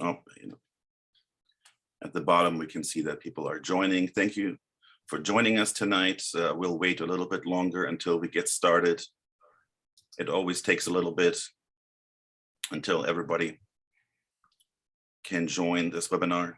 Oh, at the bottom, we can see that people are joining. Thank you for joining us tonight. We'll wait a little bit longer until we get started. It always takes a little bit until everybody can join this webinar.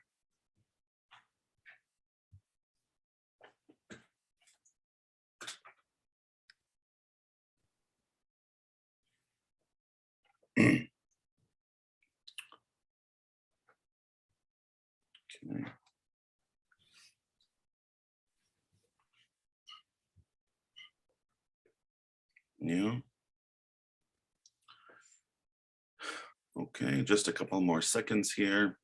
Okay. Yeah. Okay, just a couple more seconds here.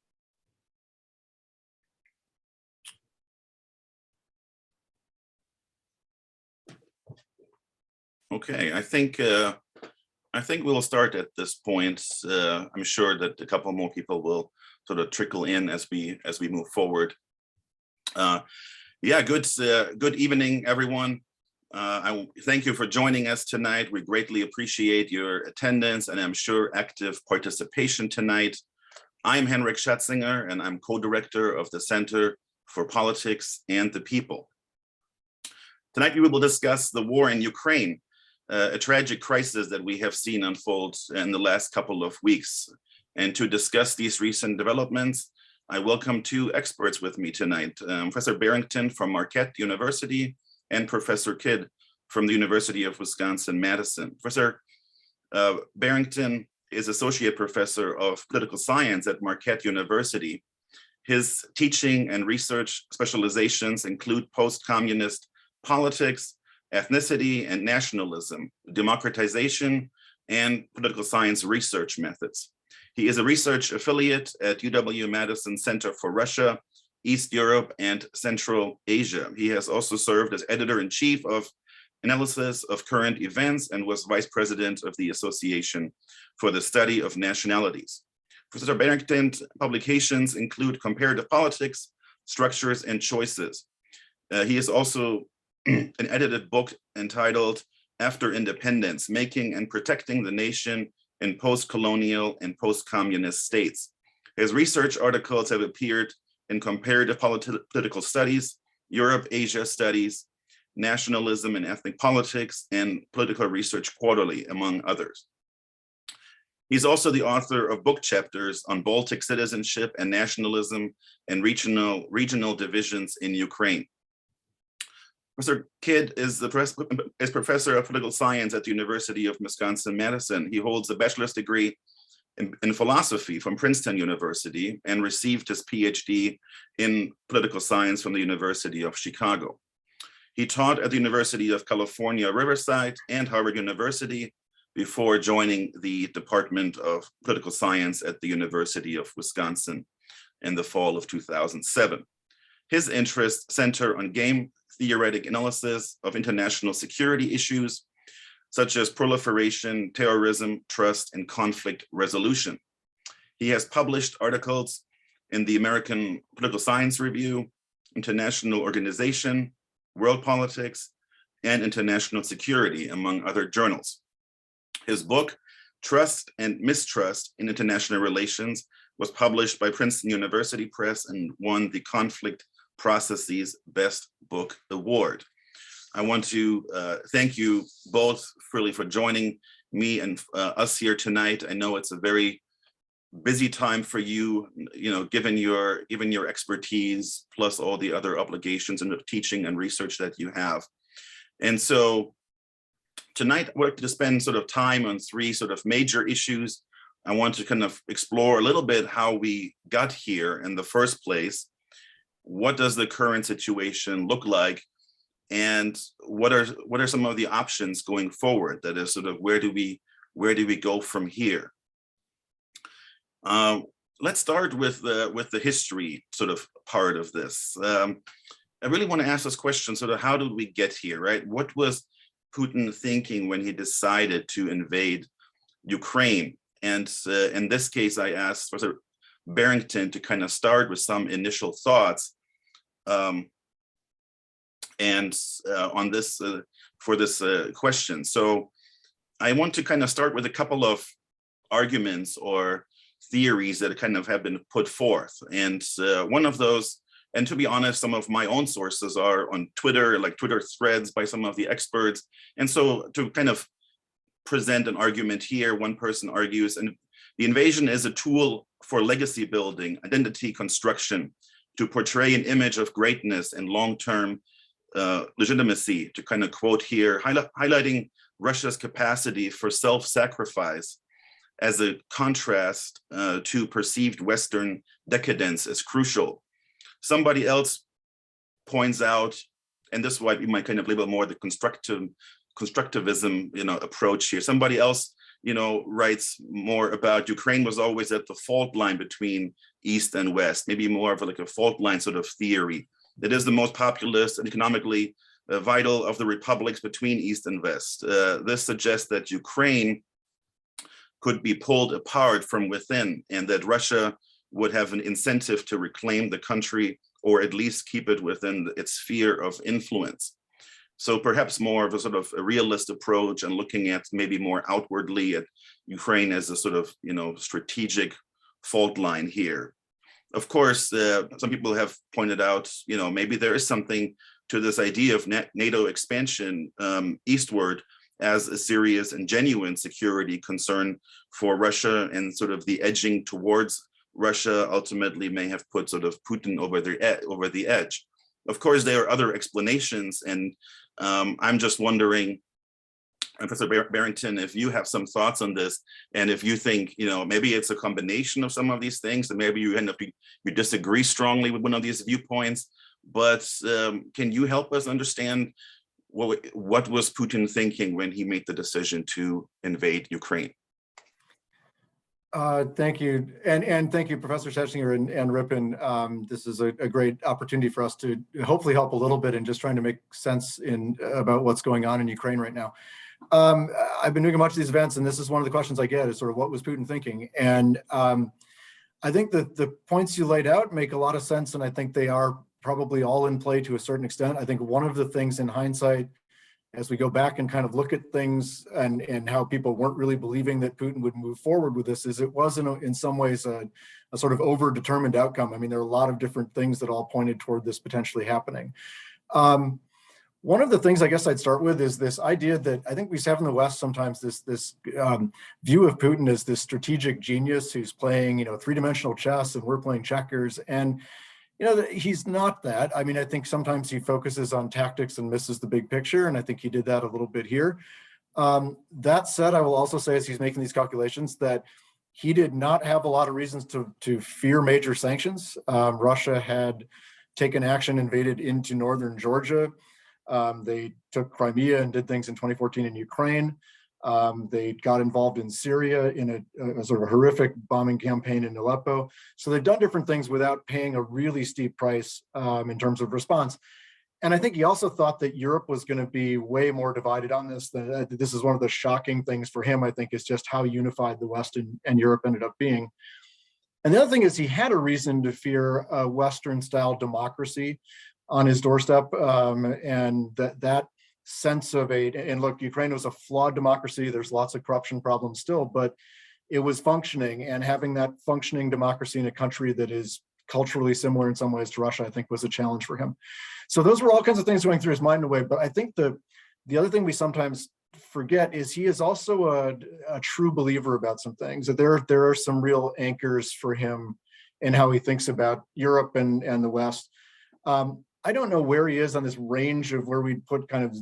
Okay, I think we'll start at this point. I'm sure that a couple more people will sort of trickle in as we move forward. Yeah, good evening, everyone. I thank you for joining us tonight. We greatly appreciate your attendance and I'm sure active participation tonight. I'm Henrik Schatzinger and I'm co-director of the Center for Politics and the People. Tonight we will discuss the war in Ukraine, a tragic crisis that we have seen unfold in the last couple of weeks. And to discuss these recent developments, I welcome two experts with me tonight, Professor Barrington from Marquette University and Professor Kydd from the University of Wisconsin-Madison. Professor Barrington is Associate Professor of Political Science at Marquette University. His teaching and research specializations include post-communist politics, ethnicity and nationalism, democratization, and political science research methods. He is a research affiliate at UW-Madison Center for Russia, East Europe, and Central Asia. He has also served as editor-in-chief of Analysis of Current Events and was vice president of the Association for the Study of Nationalities. Professor Barrington's publications include Comparative Politics, Structures and Choices. He is also an edited book entitled After Independence, Making and Protecting the Nation in Post-Colonial and Post-Communist States. His research articles have appeared in Comparative Political Studies, Europe-Asia Studies, Nationalism and Ethnic Politics, and Political Research Quarterly, among others. He's also the author of book chapters on Baltic citizenship and nationalism and regional divisions in Ukraine. Professor Kydd is professor of political science at the University of Wisconsin-Madison. He holds a bachelor's degree in philosophy from Princeton University and received his PhD in political science from the University of Chicago. He taught at the University of California, Riverside and Harvard University before joining the Department of Political Science at the University of Wisconsin in the fall of 2007. His interests center on game theoretic analysis of international security issues, such as proliferation, terrorism, trust, and conflict resolution. He has published articles in the American Political Science Review, International Organization, World Politics, and International Security, among other journals. His book, Trust and Mistrust in International Relations, was published by Princeton University Press and won the Conflict Processes Best Book Award. I want to thank you both really for joining me and us here tonight. I know it's a very busy time for you, given your expertise, plus all the other obligations and teaching and research that you have. And so tonight we're going to spend sort of time on three sort of major issues. I want to kind of explore a little bit how we got here in the first place. What does the current situation look like? And what are some of the options going forward? That is sort of where do we go from here? Let's start with the history sort of part of this. I really want to ask this question, sort of how did we get here, right? What was Putin thinking when he decided to invade Ukraine? And in this case, I asked Professor Barrington to kind of start with some initial thoughts on this for this question. So I want to kind of start with a couple of arguments or theories that kind of have been put forth. And one of those, and to be honest, some of my own sources are on Twitter, like Twitter threads by some of the experts. And so to kind of present an argument here, one person argues, and the invasion is a tool for legacy building, identity construction, to portray an image of greatness and long-term legitimacy, to kind of quote here, highlighting Russia's capacity for self-sacrifice as a contrast to perceived Western decadence is crucial. Somebody else points out, and this is why we might kind of label more the constructivism, approach here. Somebody else, writes more about Ukraine was always at the fault line between East and West, maybe more of like a fault line sort of theory. It is the most populous and economically vital of the republics between East and West. This suggests that Ukraine could be pulled apart from within, and that Russia would have an incentive to reclaim the country, or at least keep it within its sphere of influence. So perhaps more of a sort of a realist approach, and looking at maybe more outwardly at Ukraine as a sort of, strategic fault line here. Of course, some people have pointed out, maybe there is something to this idea of NATO expansion eastward as a serious and genuine security concern for Russia, and sort of the edging towards Russia ultimately may have put sort of Putin over the edge. Of course, there are other explanations, and I'm just wondering, Professor Barrington, if you have some thoughts on this, and if you think, maybe it's a combination of some of these things, and maybe you you disagree strongly with one of these viewpoints, but can you help us understand what was Putin thinking when he made the decision to invade Ukraine? Thank you. And thank you, Professor Schetzinger and Ripon. This is a great opportunity for us to hopefully help a little bit in just trying to make sense about what's going on in Ukraine right now. I've been doing a bunch of these events, and this is one of the questions I get is sort of, what was Putin thinking? And I think that the points you laid out make a lot of sense, and I think they are probably all in play to a certain extent. I think one of the things in hindsight, as we go back and kind of look at things and how people weren't really believing that Putin would move forward with this, is it was in some ways a sort of over-determined outcome. I mean, there are a lot of different things that all pointed toward this potentially happening. One of the things I guess I'd start with is this idea that I think we have in the West sometimes this view of Putin as this strategic genius who's playing, three-dimensional chess, and we're playing checkers. And he's not that. I mean, I think sometimes he focuses on tactics and misses the big picture, and I think he did that a little bit here. That said, I will also say, as he's making these calculations, that he did not have a lot of reasons to fear major sanctions. Russia had taken action, invaded into northern Georgia. They took Crimea and did things in 2014 in Ukraine. They got involved in Syria in a sort of horrific bombing campaign in Aleppo. So they've done different things without paying a really steep price in terms of response. And I think he also thought that Europe was going to be way more divided on this. This is one of the shocking things for him, I think, is just how unified the West and Europe ended up being. And the other thing is he had a reason to fear a Western-style democracy on his doorstep, and that sense of and look, Ukraine was a flawed democracy. There's lots of corruption problems still, but it was functioning, and having that functioning democracy in a country that is culturally similar in some ways to Russia, I think was a challenge for him. So those were all kinds of things going through his mind in a way, but I think the other thing we sometimes forget is he is also a true believer about some things. That there are some real anchors for him in how he thinks about Europe and the West. I don't know where he is on this range of where we'd put kind of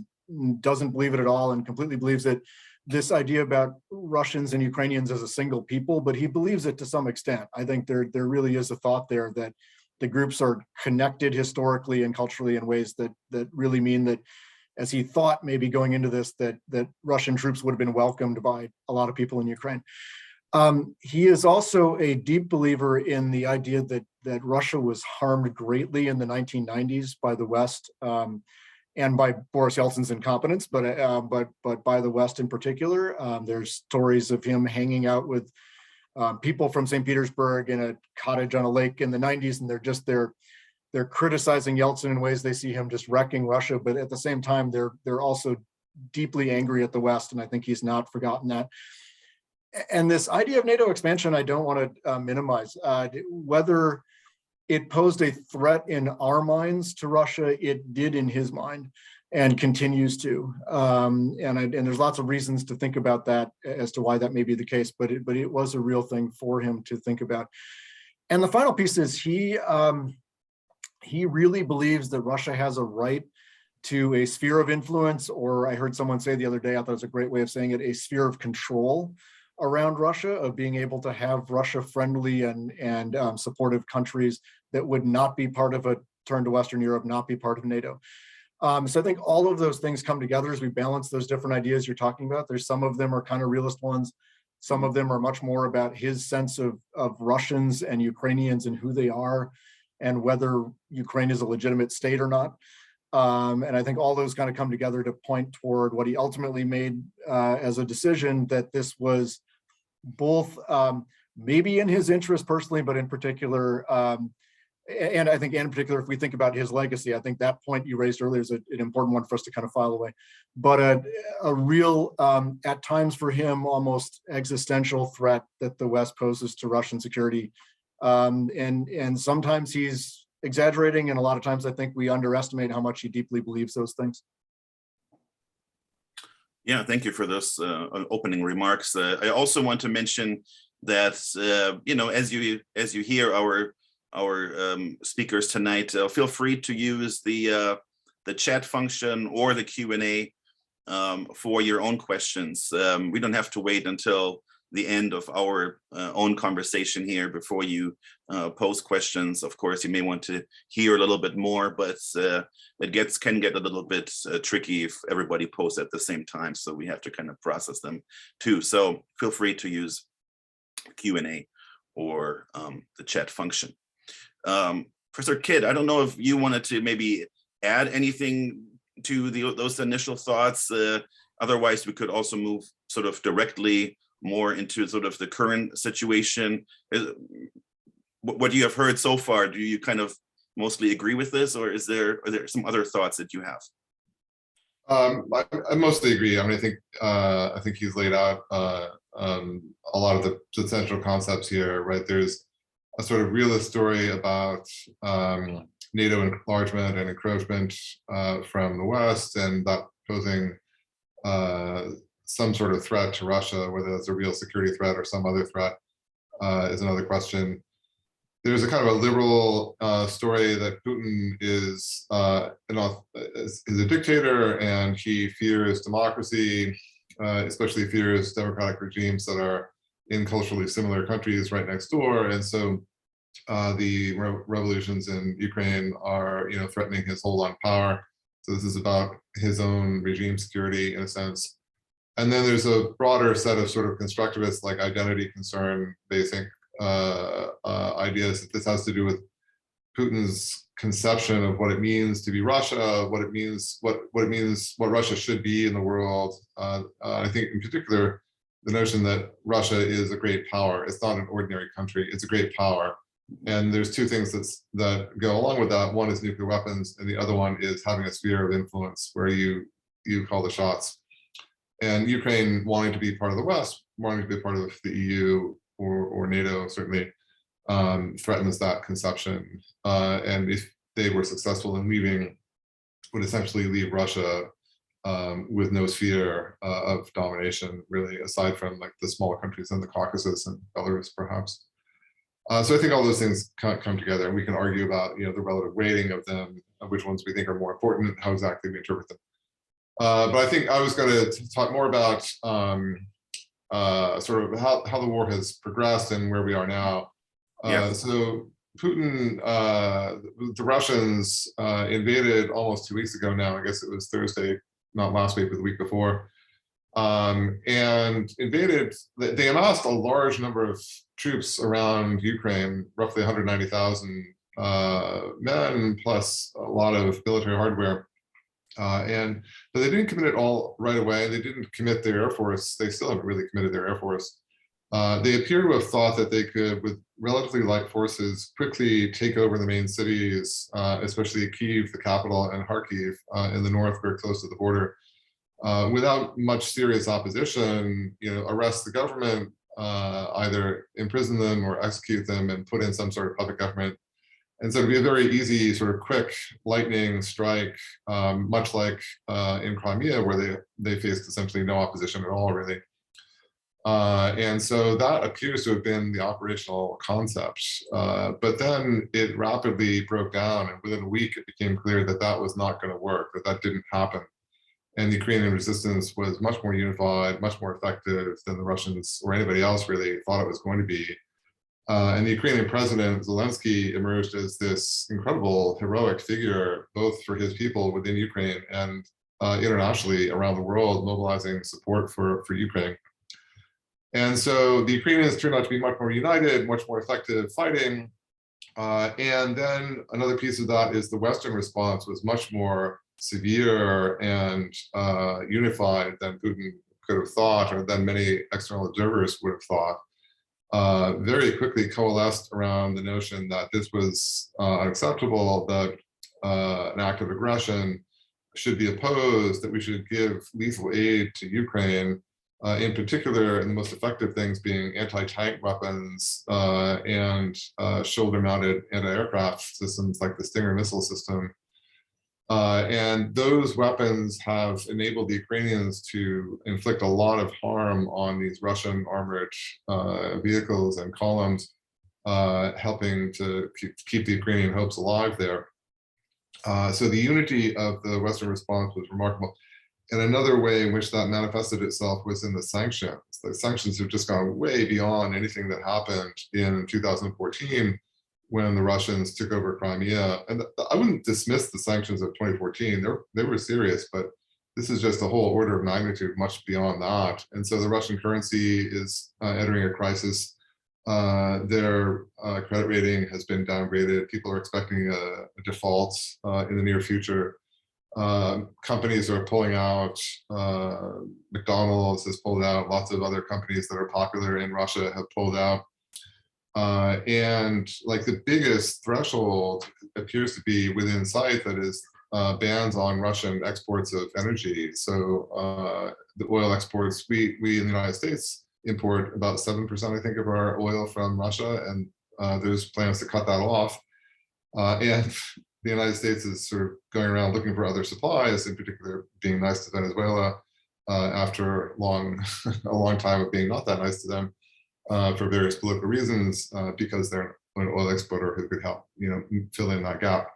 doesn't believe it at all and completely believes that this idea about Russians and Ukrainians as a single people, but he believes it to some extent. I think there really is a thought there that the groups are connected historically and culturally in ways that really mean that, as he thought maybe going into this, that Russian troops would have been welcomed by a lot of people in Ukraine. He is also a deep believer in the idea that Russia was harmed greatly in the 1990s by the West and by Boris Yeltsin's incompetence, but by the West in particular. There's stories of him hanging out with people from St. Petersburg in a cottage on a lake in the 90s, and they're criticizing Yeltsin in ways they see him just wrecking Russia, but at the same time they're also deeply angry at the West, and I think he's not forgotten that. And this idea of NATO expansion, I don't want to minimize. Whether it posed a threat in our minds to Russia, it did in his mind and continues to. And there's lots of reasons to think about that as to why that may be the case, but it was a real thing for him to think about. And the final piece is he really believes that Russia has a right to a sphere of influence, or I heard someone say the other day, I thought it was a great way of saying it, a sphere of control around Russia, of being able to have Russia-friendly and supportive countries that would not be part of a turn to Western Europe, not be part of NATO. So I think all of those things come together as we balance those different ideas you're talking about. There's some of them are kind of realist ones. Some of them are much more about his sense of Russians and Ukrainians and who they are and whether Ukraine is a legitimate state or not. And I think all those kind of come together to point toward what he ultimately made as a decision, that this was both maybe in his interest personally, but in particular, and I think in particular, if we think about his legacy, I think that point you raised earlier is an important one for us to kind of file away. But a real, at times for him, almost existential threat that the West poses to Russian security. And sometimes he's exaggerating, and a lot of times I think we underestimate how much he deeply believes those things. Yeah, thank you for those opening remarks. I also want to mention that you know, as you hear our speakers tonight, feel free to use the chat function or the Q&A for your own questions. We don't have to wait until the end of our own conversation here before you pose questions. Of course, you may want to hear a little bit more, but it can get a little bit tricky if everybody posts at the same time. So we have to kind of process them too. So feel free to use Q&A or the chat function. Professor Kydd, I don't know if you wanted to maybe add anything to those initial thoughts. Otherwise, we could also move sort of directly more into sort of the current situation. What you have heard so far, do you kind of mostly agree with this, or are there some other thoughts that you have? I mostly agree. I mean, I think he's laid out a lot of the central concepts here, right? There's a sort of realist story about NATO enlargement and encroachment from the West, and that posing some sort of threat to Russia, whether it's a real security threat or some other threat, is another question. There's a kind of a liberal story that Putin is a dictator, and he fears democracy, especially fears democratic regimes that are in culturally similar countries right next door. And so the revolutions in Ukraine are, you know, threatening his hold on power. So this is about his own regime security in a sense. And then there's a broader set of sort of constructivist, like identity concern, basic ideas that this has to do with Putin's conception of what it means to be Russia, what Russia should be in the world. I think in particular, the notion that Russia is a great power. It's not an ordinary country, it's a great power. And there's two things that go along with that. One is nuclear weapons, and the other one is having a sphere of influence where you call the shots. And Ukraine wanting to be part of the West, wanting to be part of the EU or NATO certainly threatens that conception. And if they were successful in leaving, would essentially leave Russia with no sphere of domination, really, aside from like the smaller countries in the Caucasus and Belarus, perhaps. So I think all those things come together, and we can argue about, you know, the relative weighting of them, of which ones we think are more important, how exactly we interpret them. But I think I was going to talk more about sort of how the war has progressed and where we are now. So Putin, the Russians invaded almost 2 weeks ago now. I guess it was Thursday, not last week, but the week before. And invaded, they amassed a large number of troops around Ukraine, roughly 190,000 men, plus a lot of military hardware. But they didn't commit it all right away. They didn't commit their Air Force. They still haven't really committed their Air Force. They appear to have thought that they could, with relatively light forces, quickly take over the main cities, especially Kyiv, the capital, and Kharkiv in the north, very close to the border, without much serious opposition. You know, arrest the government, either imprison them or execute them and put in some sort of puppet government. And so it'd be a very easy, sort of quick lightning strike, much like in Crimea, where they faced essentially no opposition at all, really. And so that appears to have been the operational concept. But then it rapidly broke down, and within a week, it became clear that that was not going to work, that didn't happen. And the Ukrainian resistance was much more unified, much more effective than the Russians or anybody else really thought it was going to be. And the Ukrainian president, Zelensky, emerged as this incredible, heroic figure, both for his people within Ukraine and internationally around the world, mobilizing support for Ukraine. And so the Ukrainians turned out to be much more united, much more effective fighting. And then another piece of that is the Western response was much more severe and unified than Putin could have thought, or than many external observers would have thought. Very quickly coalesced around the notion that this was unacceptable, that an act of aggression should be opposed, that we should give lethal aid to Ukraine, in particular, and the most effective things being anti-tank weapons and shoulder-mounted anti-aircraft systems like the Stinger missile system. And those weapons have enabled the Ukrainians to inflict a lot of harm on these Russian armored vehicles and columns, helping to keep the Ukrainian hopes alive there. So the unity of the Western response was remarkable. And another way in which that manifested itself was in the sanctions. The sanctions have just gone way beyond anything that happened in 2014 when the Russians took over Crimea. And I wouldn't dismiss the sanctions of 2014. They were serious, but this is just a whole order of magnitude much beyond that. And so the Russian currency is entering a crisis. Their credit rating has been downgraded. People are expecting a default in the near future. Companies are pulling out. McDonald's has pulled out. Lots of other companies that are popular in Russia have pulled out. And like the biggest threshold appears to be within sight, that is bans on Russian exports of energy. So the oil exports, we in the United States import about 7%, I think, of our oil from Russia, and there's plans to cut that off. And the United States is sort of going around looking for other supplies, in particular being nice to Venezuela after a long time of being not that nice to them. For various political reasons, because they're an oil exporter who could help, fill in that gap.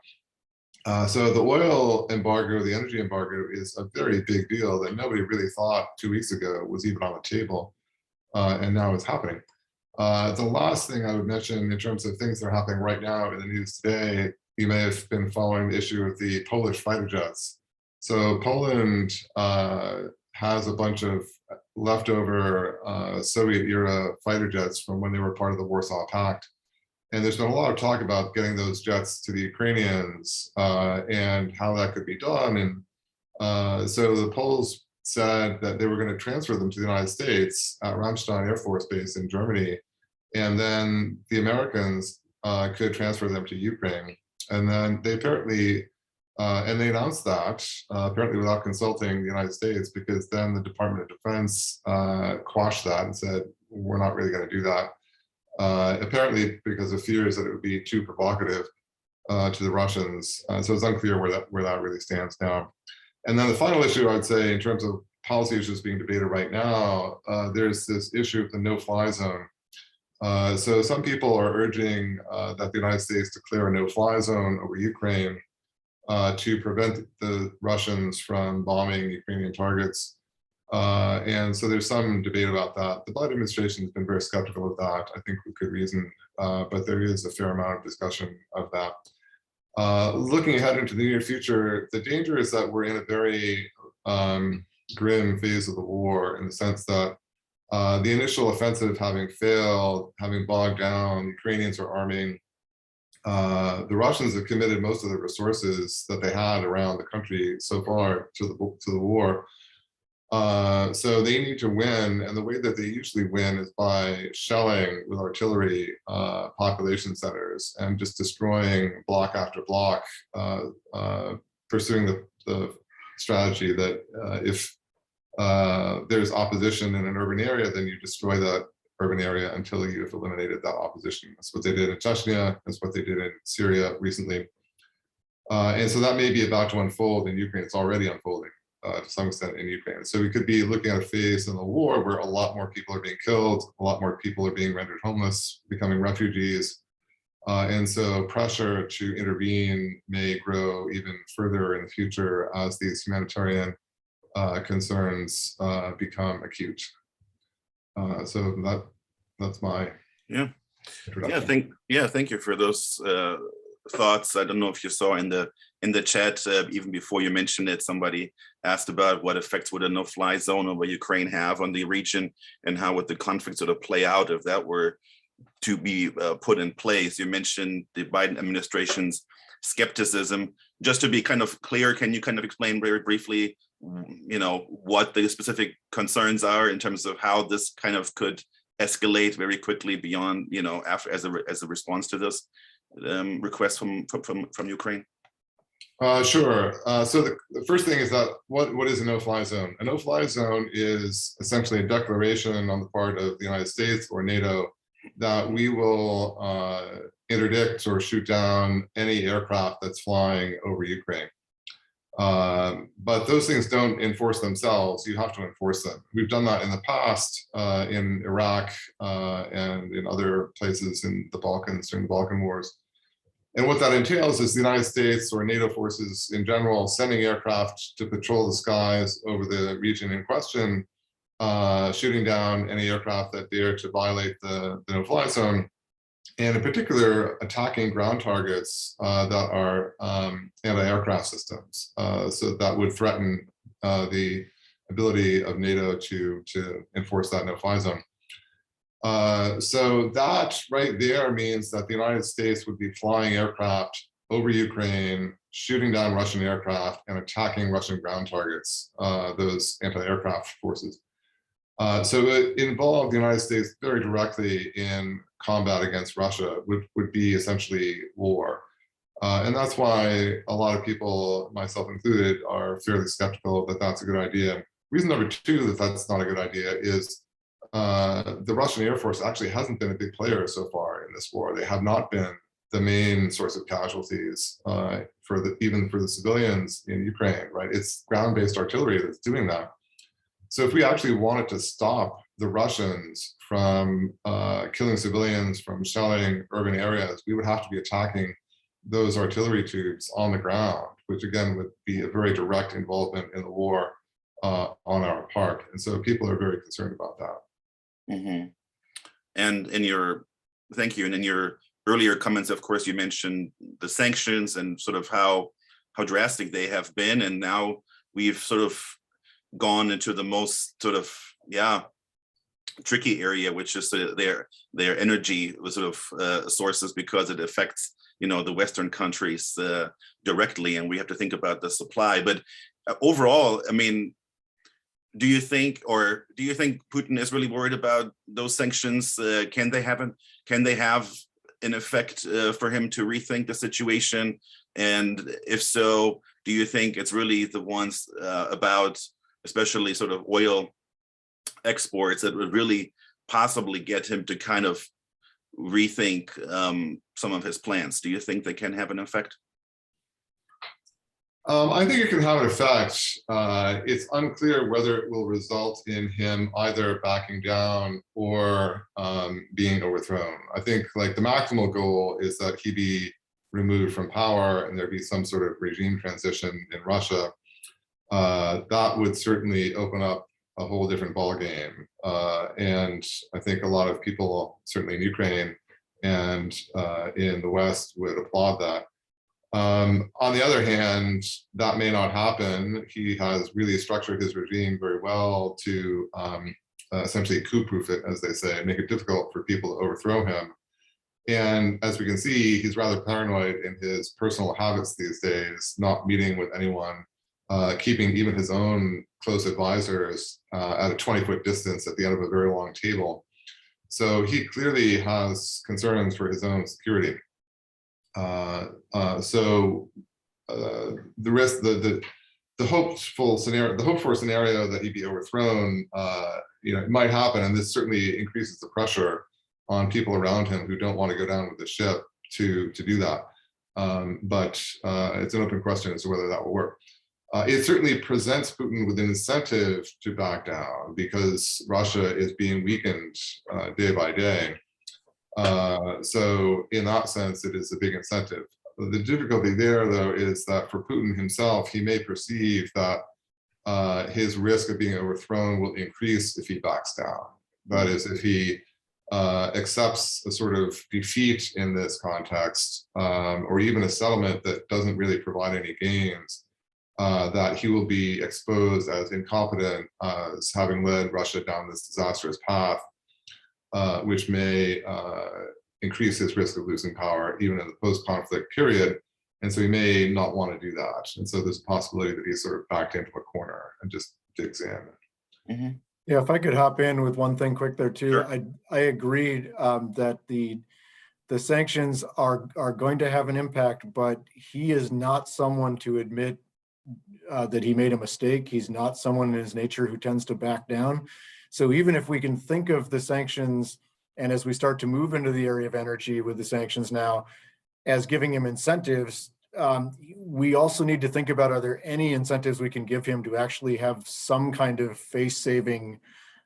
So the oil embargo, the energy embargo, is a very big deal that nobody really thought 2 weeks ago was even on the table, and now it's happening. The last thing I would mention in terms of things that are happening right now in the news today, you may have been following the issue of the Polish fighter jets. So Poland has a bunch of leftover Soviet-era fighter jets from when they were part of the Warsaw Pact. And there's been a lot of talk about getting those jets to the Ukrainians and how that could be done. And so the Poles said that they were going to transfer them to the United States at Ramstein Air Force Base in Germany. And then the Americans could transfer them to Ukraine. And then they apparently and they announced that, apparently without consulting the United States, because then the Department of Defense quashed that and said, we're not really going to do that. Apparently because of fears that it would be too provocative to the Russians. So it's unclear where that really stands now. And then the final issue, I would say, in terms of policy issues being debated right now, there's this issue of the no-fly zone. So some people are urging that the United States declare a no-fly zone over Ukraine to prevent the Russians from bombing Ukrainian targets. And so there's some debate about that. The Biden administration has been very skeptical of that, I think with good reason, but there is a fair amount of discussion of that. Looking ahead into the near future, the danger is that we're in a very grim phase of the war, in the sense that the initial offensive having failed, having bogged down, Ukrainians are arming. The Russians have committed most of the resources that they had around the country so far to the war. So they need to win, and the way that they usually win is by shelling with artillery population centers and just destroying block after block, pursuing the strategy that if there's opposition in an urban area, then you destroy that urban area until you've eliminated that opposition. That's what they did in Chechnya. That's what they did in Syria recently. And so that may be about to unfold in Ukraine. It's already unfolding to some extent in Ukraine. So we could be looking at a phase in the war where a lot more people are being killed, a lot more people are being rendered homeless, becoming refugees. And so pressure to intervene may grow even further in the future as these humanitarian concerns become acute. So that's my introduction. Thank you for those thoughts. I don't know if you saw in the chat, even before you mentioned it, somebody asked about what effects would a no-fly zone over Ukraine have on the region, and how would the conflict sort of play out if that were to be put in place. You mentioned the Biden administration's skepticism. Just to be kind of clear, can you kind of explain very briefly, what the specific concerns are in terms of how this kind of could escalate very quickly beyond, after as a response to this request from Ukraine? Sure. So the first thing is that what is a no-fly zone? A no-fly zone is essentially a declaration on the part of the United States or NATO that we will interdict or shoot down any aircraft that's flying over Ukraine. But those things don't enforce themselves. You have to enforce them. We've done that in the past in Iraq and in other places in the Balkans during the Balkan Wars. And what that entails is the United States or NATO forces in general sending aircraft to patrol the skies over the region in question, shooting down any aircraft that dare to violate the no-fly zone, and in particular attacking ground targets that are anti-aircraft systems. So that would threaten the ability of NATO to enforce that no-fly zone. So that right there means that the United States would be flying aircraft over Ukraine, shooting down Russian aircraft and attacking Russian ground targets, those anti-aircraft forces. So it involved the United States very directly in combat against Russia, which would be essentially war. And that's why a lot of people, myself included, are fairly skeptical that that's a good idea. Reason number two that that's not a good idea is the Russian Air Force actually hasn't been a big player so far in this war. They have not been the main source of casualties even for the civilians in Ukraine, right? It's ground-based artillery that's doing that. So if we actually wanted to stop the Russians from killing civilians, from shelling urban areas, we would have to be attacking those artillery tubes on the ground, which again would be a very direct involvement in the war on our part. And so people are very concerned about that. Mm-hmm. And thank you. And in your earlier comments, of course, you mentioned the sanctions and sort of how drastic they have been. And now we've sort of gone into the most sort of, tricky area, which is their energy sort of sources, because it affects, the Western countries directly. And we have to think about the supply. But overall, I mean, do you think Putin is really worried about those sanctions? Can they have an effect for him to rethink the situation? And if so, do you think it's really the ones about especially sort of oil exports that would really possibly get him to kind of rethink some of his plans? Do you think they can have an effect? I think it can have an effect. It's unclear whether it will result in him either backing down or being overthrown. I think like the maximal goal is that he be removed from power and there be some sort of regime transition in Russia. That would certainly open up a whole different ballgame. And I think a lot of people, certainly in Ukraine and in the West, would applaud that. On the other hand, that may not happen. He has really structured his regime very well to essentially coup-proof it, as they say, make it difficult for people to overthrow him. And as we can see, he's rather paranoid in his personal habits these days, not meeting with anyone, keeping even his own close advisors at a 20-foot distance at the end of a very long table. So he clearly has concerns for his own security. So the hoped for scenario that he'd be overthrown it might happen, and this certainly increases the pressure on people around him who don't want to go down with the ship to do that. But it's an open question as to whether that will work. It certainly presents Putin with an incentive to back down because Russia is being weakened day by day. So in that sense, it is a big incentive. The difficulty there, though, is that for Putin himself, he may perceive that his risk of being overthrown will increase if he backs down. That is, if he accepts a sort of defeat in this context, or even a settlement that doesn't really provide any gains, that he will be exposed as incompetent, as having led Russia down this disastrous path, which may increase his risk of losing power even in the post-conflict period. And so he may not want to do that. And so there's a possibility that he's sort of backed into a corner and just digs in. Mm-hmm. Yeah, if I could hop in with one thing quick there too. Sure. I agreed that the sanctions are going to have an impact, but he is not someone to admit that he made a mistake. He's not someone in his nature who tends to back down. So even if we can think of the sanctions, and as we start to move into the area of energy with the sanctions now, as giving him incentives, we also need to think about, are there any incentives we can give him to actually have some kind of face-saving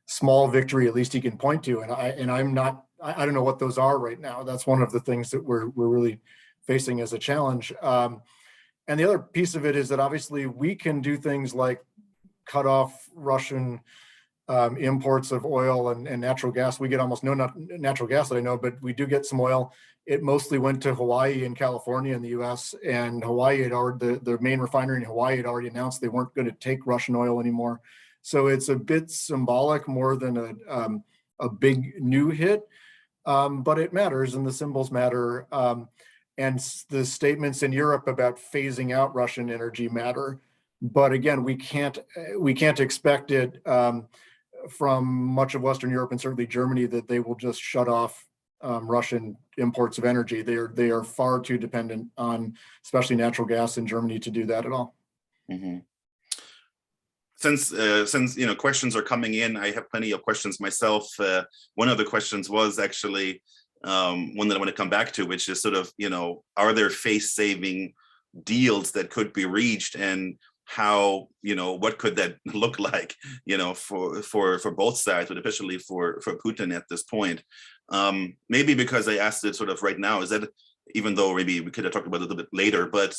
small victory, at least he can point to? I don't know what those are right now. That's one of the things that we're really facing as a challenge. And the other piece of it is that obviously we can do things like cut off Russian imports of oil and natural gas. We get almost no natural gas that I know, but we do get some oil. It mostly went to Hawaii and California in the US, and Hawaii had already, the main refinery in Hawaii had already announced they weren't going to take Russian oil anymore. So it's a bit symbolic more than a big new hit, but it matters and the symbols matter. And the statements in Europe about phasing out Russian energy matter. But again, we can't expect it from much of Western Europe and certainly Germany that they will just shut off Russian imports of energy. They are far too dependent on, especially natural gas in Germany, to do that at all. Mm-hmm. Since questions are coming in, I have plenty of questions myself. One of the questions was actually one that I want to come back to, which is sort of, are there face-saving deals that could be reached, and how, what could that look like, for both sides, but especially for Putin at this point? Maybe because I asked it sort of right now, is that, even though maybe we could have talked about it a little bit later, but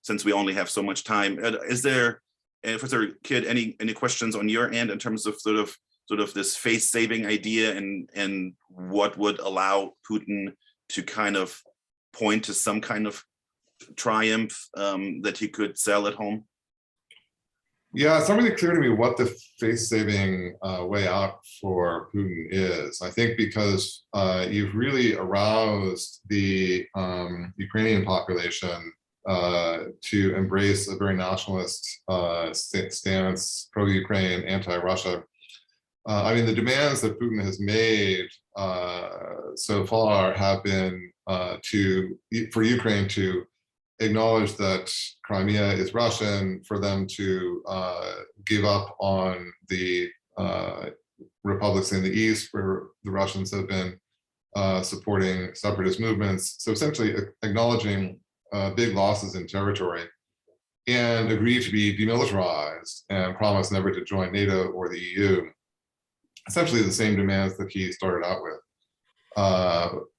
since we only have so much time, is there, Professor Kydd, any questions on your end in terms of sort of this face-saving idea and what would allow Putin to kind of point to some kind of triumph that he could sell at home? Yeah, it's not really clear to me what the face-saving way out for Putin is. I think because you've really aroused the Ukrainian population to embrace a very nationalist stance, pro-Ukraine, anti-Russia. I mean, the demands that Putin has made so far have been for Ukraine to acknowledge that Crimea is Russian, for them to give up on the republics in the east where the Russians have been supporting separatist movements. So essentially acknowledging big losses in territory, and agree to be demilitarized and promise never to join NATO or the EU. Essentially the same demands that he started out with.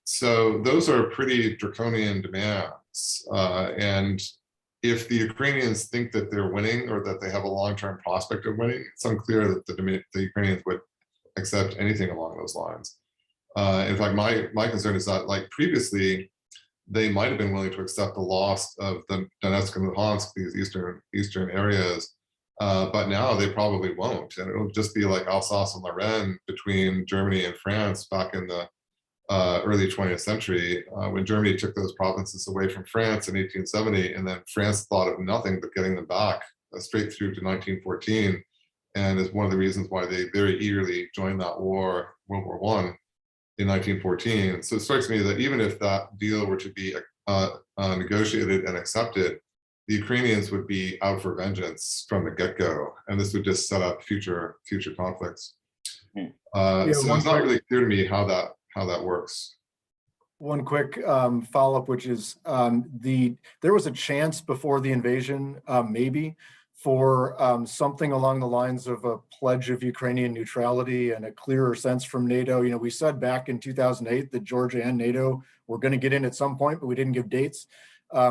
So those are pretty draconian demands. And if the Ukrainians think that they're winning or that they have a long-term prospect of winning, it's unclear that the Ukrainians would accept anything along those lines. In fact, my concern is that, like previously, they might have been willing to accept the loss of the Donetsk and Luhansk, these eastern areas, but now they probably won't. And it'll just be like Alsace and Lorraine between Germany and France back in the early 20th century, when Germany took those provinces away from France in 1870, and then France thought of nothing but getting them back straight through to 1914, and is one of the reasons why they very eagerly joined that war, World War I, in 1914. So it strikes me that even if that deal were to be negotiated and accepted, the Ukrainians would be out for vengeance from the get-go, and this would just set up future conflicts. So one it's not quick- really clear to me how that works. One quick follow-up, which is there was a chance before the invasion, maybe, for something along the lines of a pledge of Ukrainian neutrality and a clearer sense from NATO. You know, we said back in 2008 that Georgia and NATO were going to get in at some point, but we didn't give dates.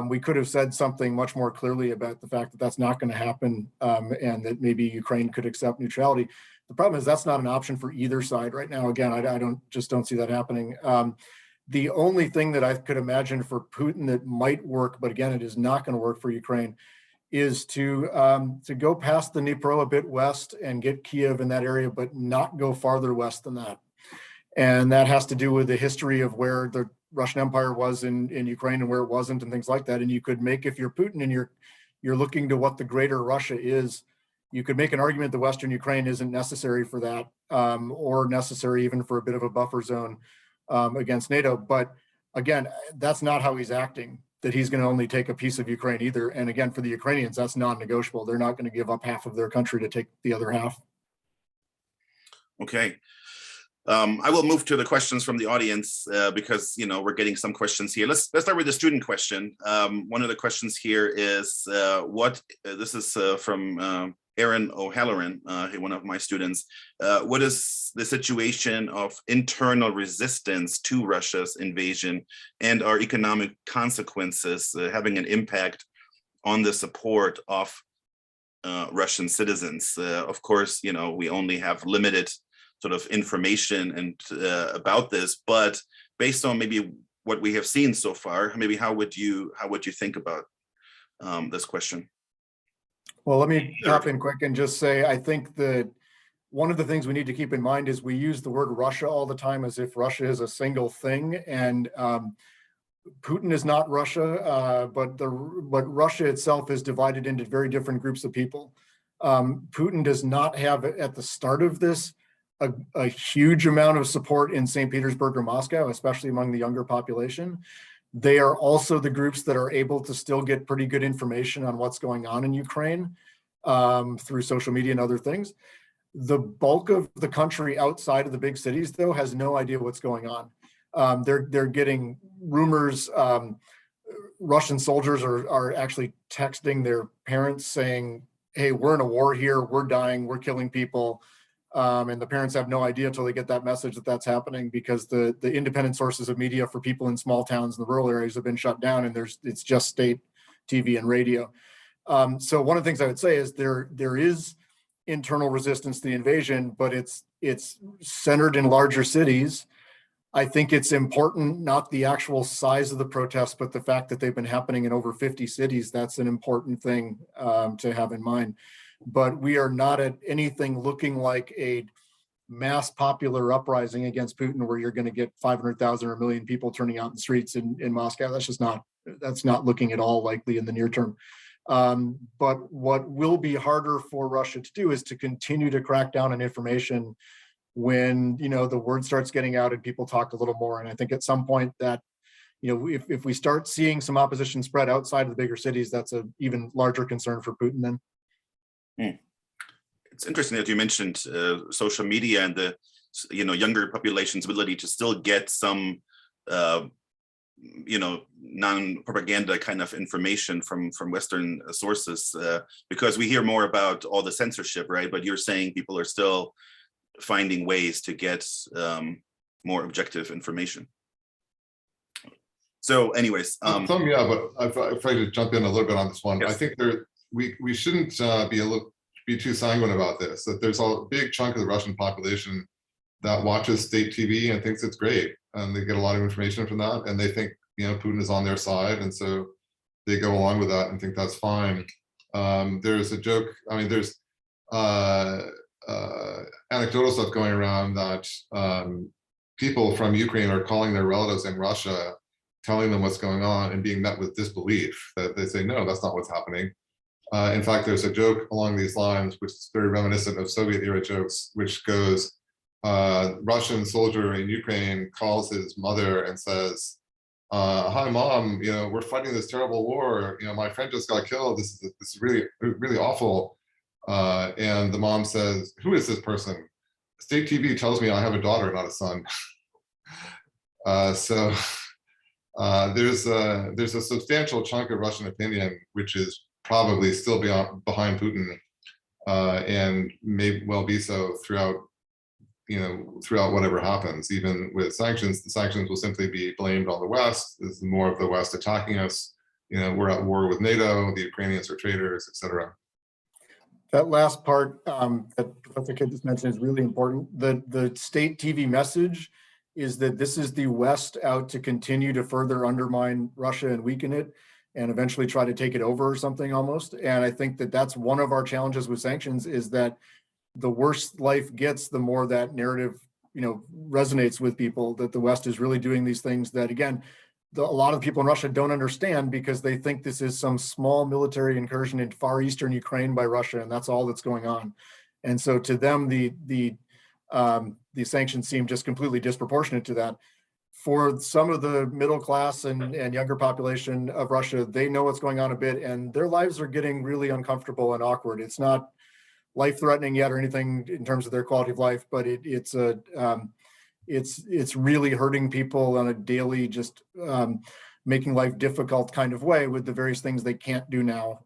We could have said something much more clearly about the fact that that's not going to happen, and that maybe Ukraine could accept neutrality. The problem is that's not an option for either side right now. Again, I don't see that happening. The only thing that I could imagine for Putin that might work, but again, it is not going to work for Ukraine, is to go past the Dnipro a bit west and get Kyiv in that area, but not go farther west than that. And that has to do with the history of where the Russian Empire was in Ukraine and where it wasn't and things like that. And you could make, if you're Putin and you're looking to what the greater Russia is, you could make an argument that Western Ukraine isn't necessary for that, or necessary even for a bit of a buffer zone against NATO. But again, that's not how he's acting, that he's going to only take a piece of Ukraine either. And again, for the Ukrainians, that's non-negotiable. They're not going to give up half of their country to take the other half. Okay. I will move to the questions from the audience because, you know, we're getting some questions here. Let's start with the student question. One of the questions here is this is from Aaron O'Halloran, one of my students. What is the situation of internal resistance to Russia's invasion, and are economic consequences having an impact on the support of Russian citizens? Of course, you know, we only have limited sort of information and about this, but based on maybe what we have seen so far, maybe how would you think about this question? Well, let me hop in quick and just say, I think that one of the things we need to keep in mind is we use the word Russia all the time as if Russia is a single thing, and Putin is not Russia, but Russia itself is divided into very different groups of people. Putin does not have, at the start of this, a huge amount of support in St. Petersburg or Moscow, especially among the younger population. They are also the groups that are able to still get pretty good information on what's going on in Ukraine through social media and other things. The bulk of the country outside of the big cities, though, has no idea what's going on. They're getting rumors. Russian soldiers are actually texting their parents saying, hey, we're in a war here, we're dying, we're killing people. And the parents have no idea until they get that message that that's happening, because the independent sources of media for people in small towns and the rural areas have been shut down, and it's just state TV and radio. So one of the things I would say is there is internal resistance to the invasion, but it's centered in larger cities. I think it's important, not the actual size of the protests, but the fact that they've been happening in over 50 cities. That's an important thing to have in mind. But we are not at anything looking like a mass popular uprising against Putin where you're going to get 500,000 or 1 million people turning out in the streets in Moscow. That's not looking at all likely in the near term. But what will be harder for Russia to do is to continue to crack down on information when, you know, the word starts getting out and people talk a little more. And I think at some point that, you know, if we start seeing some opposition spread outside of the bigger cities, that's an even larger concern for Putin then. It's interesting that you mentioned social media and the, you know, younger population's ability to still get some, you know, non-propaganda kind of information from Western sources, because we hear more about all the censorship, right? But you're saying people are still finding ways to get more objective information. So, anyways, yeah, but if I could jump in a little bit on this one, yes. I think we shouldn't be too sanguine about this, that there's a big chunk of the Russian population that watches state TV and thinks it's great, and they get a lot of information from that, and they think, you know, Putin is on their side, and so they go along with that and think that's fine. There's a joke, I mean, there's anecdotal stuff going around that people from Ukraine are calling their relatives in Russia, telling them what's going on, and being met with disbelief, that they say, no, that's not what's happening. In fact, there's a joke along these lines, which is very reminiscent of Soviet era jokes, which goes, Russian soldier in Ukraine calls his mother and says, hi mom, you know, we're fighting this terrible war. You know, my friend just got killed. This is really, really awful. And the mom says, who is this person? state TV tells me I have a daughter, not a son. So there's a substantial chunk of Russian opinion which is probably still behind Putin, and may well be so throughout whatever happens. Even with sanctions, the sanctions will simply be blamed on the West. This is more of the West attacking us. We're at war with NATO. The Ukrainians are traitors, etc. That last part that Professor Kydd just mentioned is really important. The state TV message is that this is the West out to continue to further undermine Russia and weaken it, and eventually try to take it over or something almost. And I think that that's one of our challenges with sanctions, is that the worse life gets, the more that narrative, resonates with people, that the West is really doing these things that, again, a lot of people in Russia don't understand, because they think this is some small military incursion in far eastern Ukraine by Russia, and that's all that's going on. And so to them, the sanctions seem just completely disproportionate to that. For some of the middle class and younger population of Russia, they know what's going on a bit, and their lives are getting really uncomfortable and awkward. It's not life-threatening yet or anything in terms of their quality of life, but it's really hurting people on a daily, just making life difficult kind of way, with the various things they can't do now,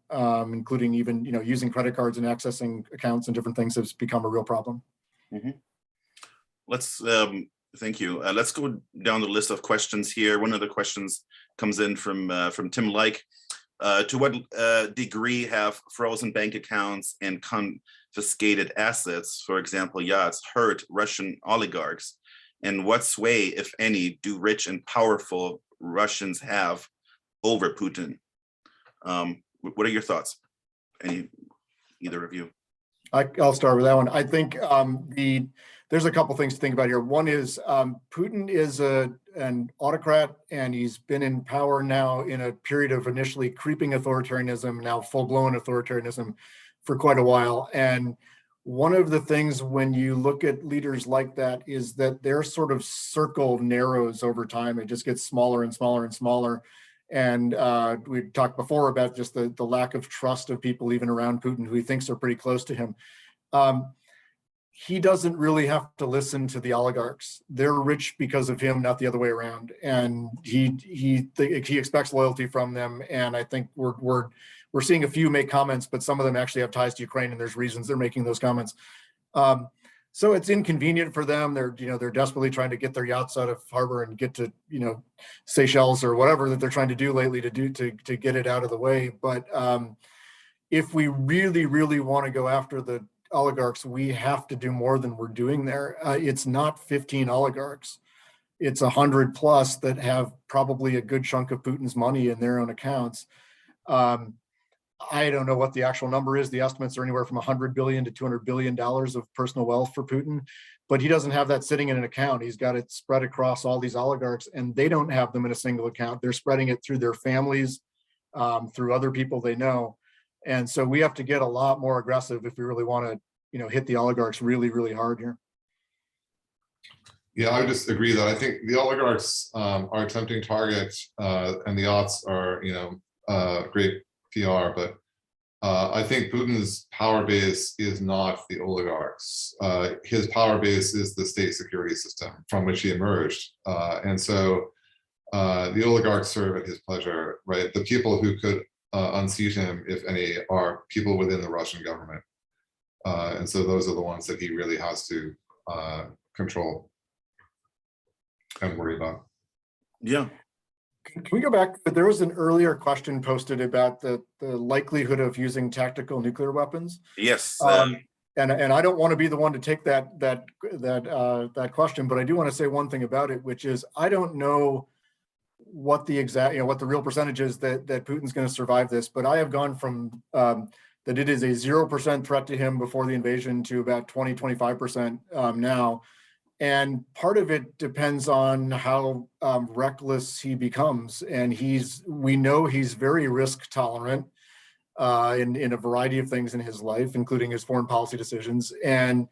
including even using credit cards and accessing accounts and different things has become a real problem. Mm-hmm. Let's thank you. Let's go down the list of questions here. One of the questions comes in from Tim Like. To what degree have frozen bank accounts and confiscated assets, for example, yachts, hurt Russian oligarchs? And what sway, if any, do rich and powerful Russians have over Putin? What are your thoughts? Either of you? I'll start with that one. I think there's a couple things to think about here. One is Putin is an autocrat, and he's been in power now in a period of initially creeping authoritarianism, now full-blown authoritarianism for quite a while. And one of the things when you look at leaders like that is that their sort of circle narrows over time. It just gets smaller and smaller and smaller. And we talked before about just the lack of trust of people even around Putin, who he thinks are pretty close to him. He doesn't really have to listen to the oligarchs. They're rich because of him, not the other way around. And he expects loyalty from them. And I think we're seeing a few make comments, but some of them actually have ties to Ukraine, and there's reasons they're making those comments. So it's inconvenient for them. They're desperately trying to get their yachts out of harbor and get to Seychelles or whatever that they're trying to do lately to get it out of the way. But if we really, really want to go after the oligarchs, we have to do more than we're doing there. It's not 15 oligarchs. It's 100 plus that have probably a good chunk of Putin's money in their own accounts. I don't know what the actual number is. The estimates are anywhere from $100 billion to $200 billion of personal wealth for Putin, but he doesn't have that sitting in an account. He's got it spread across all these oligarchs, and they don't have them in a single account. They're spreading it through their families, through other people they know. And so we have to get a lot more aggressive if we really want to, hit the oligarchs really, really hard here. Yeah, I would just agree that I think the oligarchs are a tempting target, and the odds are, great PR, but I think Putin's power base is not the oligarchs. His power base is the state security system from which he emerged. And so the oligarchs serve at his pleasure, right? The people who could unseat him, if any, are people within the Russian government. And so those are the ones that he really has to control and worry about. Yeah. Can we go back? There was an earlier question posted about the likelihood of using tactical nuclear weapons. Yes. And I don't want to be the one to take that question, but I do want to say one thing about it, which is I don't know what the exact, what the real percentage is that Putin's going to survive this, but I have gone from that it is a 0% threat to him before the invasion to about 20-25% now. And part of it depends on how reckless he becomes. And we know he's very risk tolerant in a variety of things in his life, including his foreign policy decisions. And,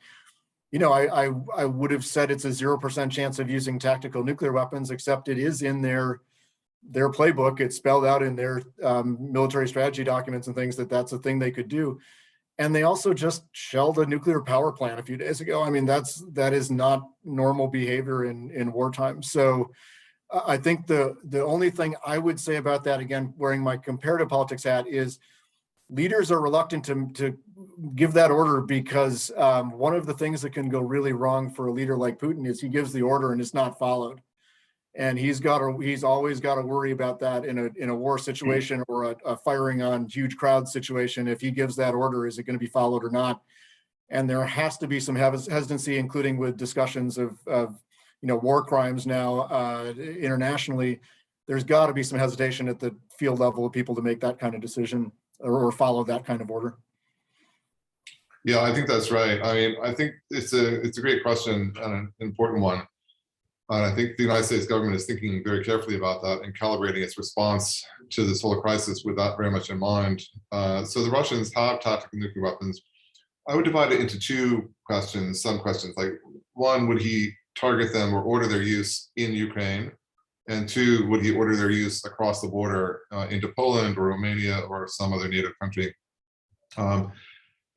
I would have said it's a 0% chance of using tactical nuclear weapons, except it is in their playbook. It's spelled out in their military strategy documents and things that's a thing they could do. And they also just shelled a nuclear power plant a few days ago. I mean, that is not normal behavior in wartime. So I think the only thing I would say about that, again, wearing my comparative politics hat, is leaders are reluctant to give that order because one of the things that can go really wrong for a leader like Putin is he gives the order and it's not followed. And he's always got to worry about that in a war situation or a firing on huge crowd situation. If he gives that order, is it going to be followed or not? And there has to be some hesitancy, including with discussions of war crimes now internationally. There's got to be some hesitation at the field level of people to make that kind of decision or follow that kind of order. Yeah, I think that's right. I mean, I think it's a great question and an important one. And I think the United States government is thinking very carefully about that and calibrating its response to this whole crisis with that very much in mind. So the Russians have tactical nuclear weapons. I would divide it into two questions, some questions. Like, one, would he target them or order their use in Ukraine? And two, would he order their use across the border into Poland or Romania or some other NATO country?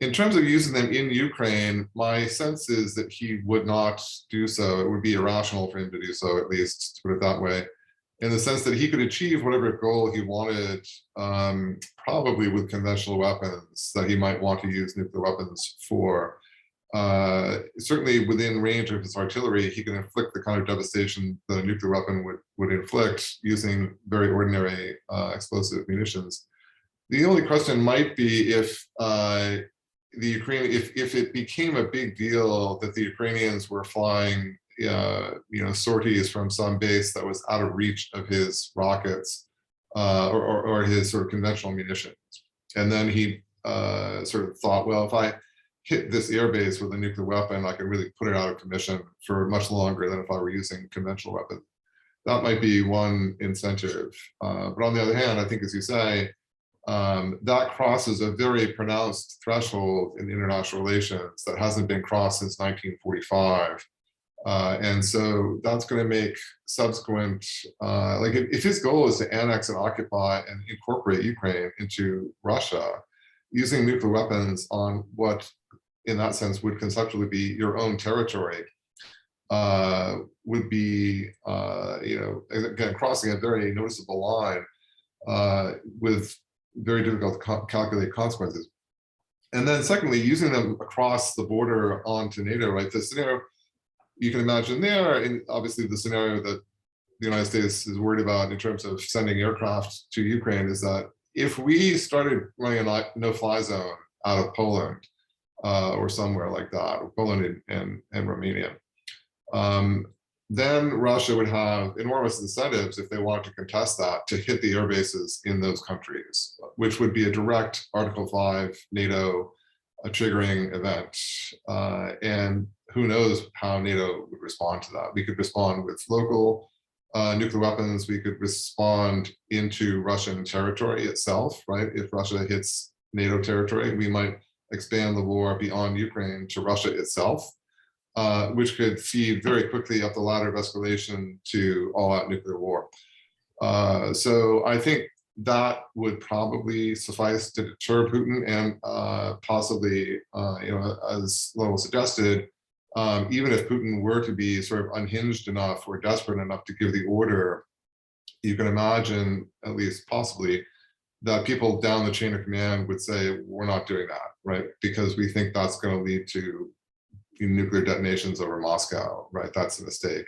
In terms of using them in Ukraine, my sense is that he would not do so. It would be irrational for him to do so, at least, to put it that way, in the sense that he could achieve whatever goal he wanted, probably with conventional weapons that he might want to use nuclear weapons for. Certainly within range of his artillery, he can inflict the kind of devastation that a nuclear weapon would inflict using very ordinary explosive munitions. The only question might be if if it became a big deal that the Ukrainians were flying, sorties from some base that was out of reach of his rockets or his sort of conventional munitions, and then he sort of thought, well, if I hit this airbase with a nuclear weapon, I can really put it out of commission for much longer than if I were using conventional weapons. That might be one incentive. But on the other hand, I think, as you say, that crosses a very pronounced threshold in international relations that hasn't been crossed since 1945. And so that's going to make subsequent, like if his goal is to annex and occupy and incorporate Ukraine into Russia, using nuclear weapons on what, in that sense, would conceptually be your own territory, would be, again, crossing a very noticeable line with very difficult to calculate consequences. And then secondly, using them across the border onto NATO, right? The scenario you can imagine there, and obviously the scenario that the United States is worried about in terms of sending aircraft to Ukraine, is that if we started running a no-fly zone out of Poland or somewhere like that, or Poland and Romania, then Russia would have enormous incentives, if they wanted to contest that, to hit the air bases in those countries, which would be a direct Article 5 NATO triggering event. And who knows how NATO would respond to that. We could respond with local nuclear weapons. We could respond into Russian territory itself, right? If Russia hits NATO territory, we might expand the war beyond Ukraine to Russia itself, which could feed very quickly up the ladder of escalation to all-out nuclear war. So I think that would probably suffice to deter Putin, and possibly, as Lowell suggested, even if Putin were to be sort of unhinged enough or desperate enough to give the order, you can imagine, at least possibly, that people down the chain of command would say, we're not doing that, right? Because we think that's going to lead to nuclear detonations over Moscow, right? That's a mistake.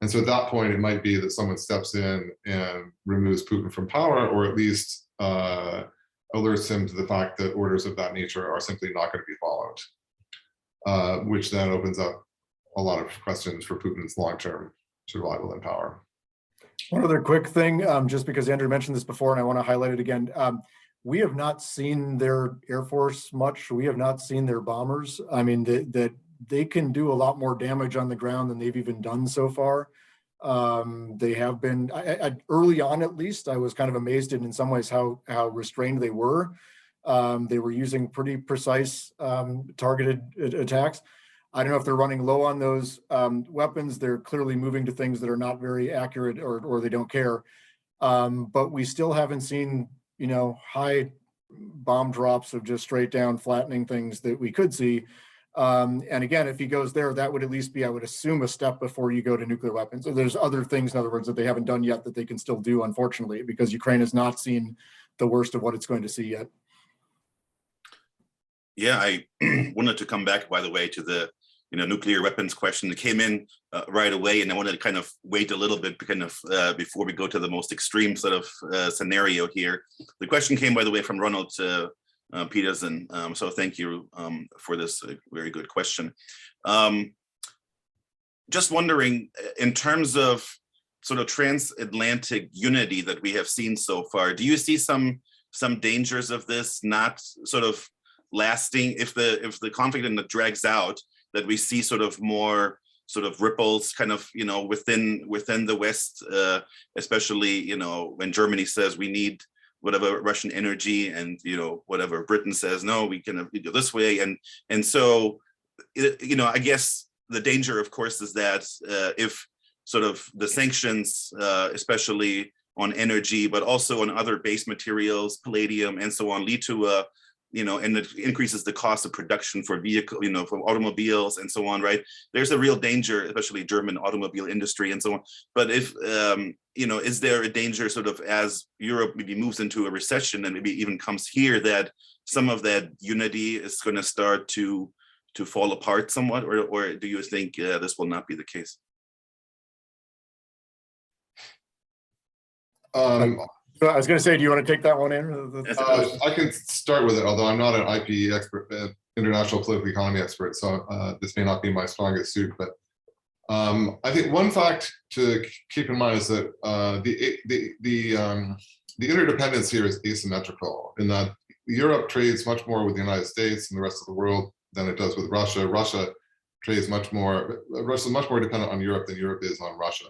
And so at that point, it might be that someone steps in and removes Putin from power, or at least alerts him to the fact that orders of that nature are simply not going to be followed, which then opens up a lot of questions for Putin's long-term survival in power. One other quick thing, just because Andrew mentioned this before, and I want to highlight it again. We have not seen their Air Force much. We have not seen their bombers. I mean, that they can do a lot more damage on the ground than they've even done so far. They have been, early on at least, I was kind of amazed in some ways how restrained they were. They were using pretty precise targeted attacks. I don't know if they're running low on those weapons. They're clearly moving to things that are not very accurate, or they don't care. But we still haven't seen, high bomb drops of just straight down flattening things that we could see. And again, if he goes there, that would at least be, I would assume, a step before you go to nuclear weapons. So there's other things, in other words, that they haven't done yet that they can still do, unfortunately, because Ukraine has not seen the worst of what it's going to see yet. Yeah, I wanted to come back, by the way, to the nuclear weapons question that came in right away, and I wanted to kind of wait a little bit, before we go to the most extreme sort of scenario here. The question came, by the way, from Ronald Peterson. So thank you for this very good question. Just wondering, in terms of sort of transatlantic unity that we have seen so far, do you see some dangers of this not sort of lasting if the conflict and it drags out, that we see sort of more sort of ripples kind of within the West, especially when Germany says we need whatever Russian energy, and whatever Britain says no, we can go this way, and so I guess the danger, of course, is that if sort of the sanctions, especially on energy, but also on other base materials, palladium and so on, lead to and it increases the cost of production for vehicle, for automobiles and so on, right? There's a real danger, especially German automobile industry and so on. But if, is there a danger sort of as Europe maybe moves into a recession and maybe even comes here, that some of that unity is going to start to fall apart somewhat, or do you think this will not be the case? So I was going to say, do you want to take that one in? I can start with it, although I'm not an IP expert, international political economy expert, so this may not be my strongest suit. But I think one fact to keep in mind is that the interdependence here is asymmetrical, in that Europe trades much more with the United States and the rest of the world than it does with Russia. Russia is much more dependent on Europe than Europe is on Russia.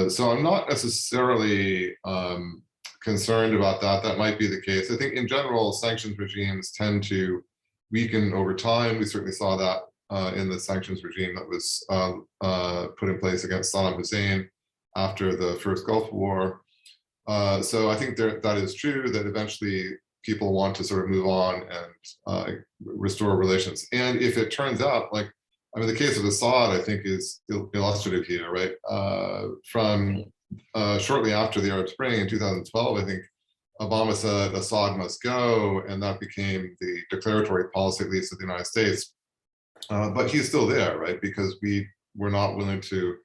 So I'm not necessarily concerned about that. That might be the case. I think in general, sanctions regimes tend to weaken over time. We certainly saw that in the sanctions regime that was put in place against Saddam Hussein after the first Gulf War. So I think that is true, that eventually people want to sort of move on and restore relations. And if it turns out, like, I mean, the case of Assad, I think, is illustrative here, right? From shortly after the Arab Spring in 2012, I think Obama said Assad must go, and that became the declaratory policy, at least of the United States. But he's still there, right? Because we were not willing to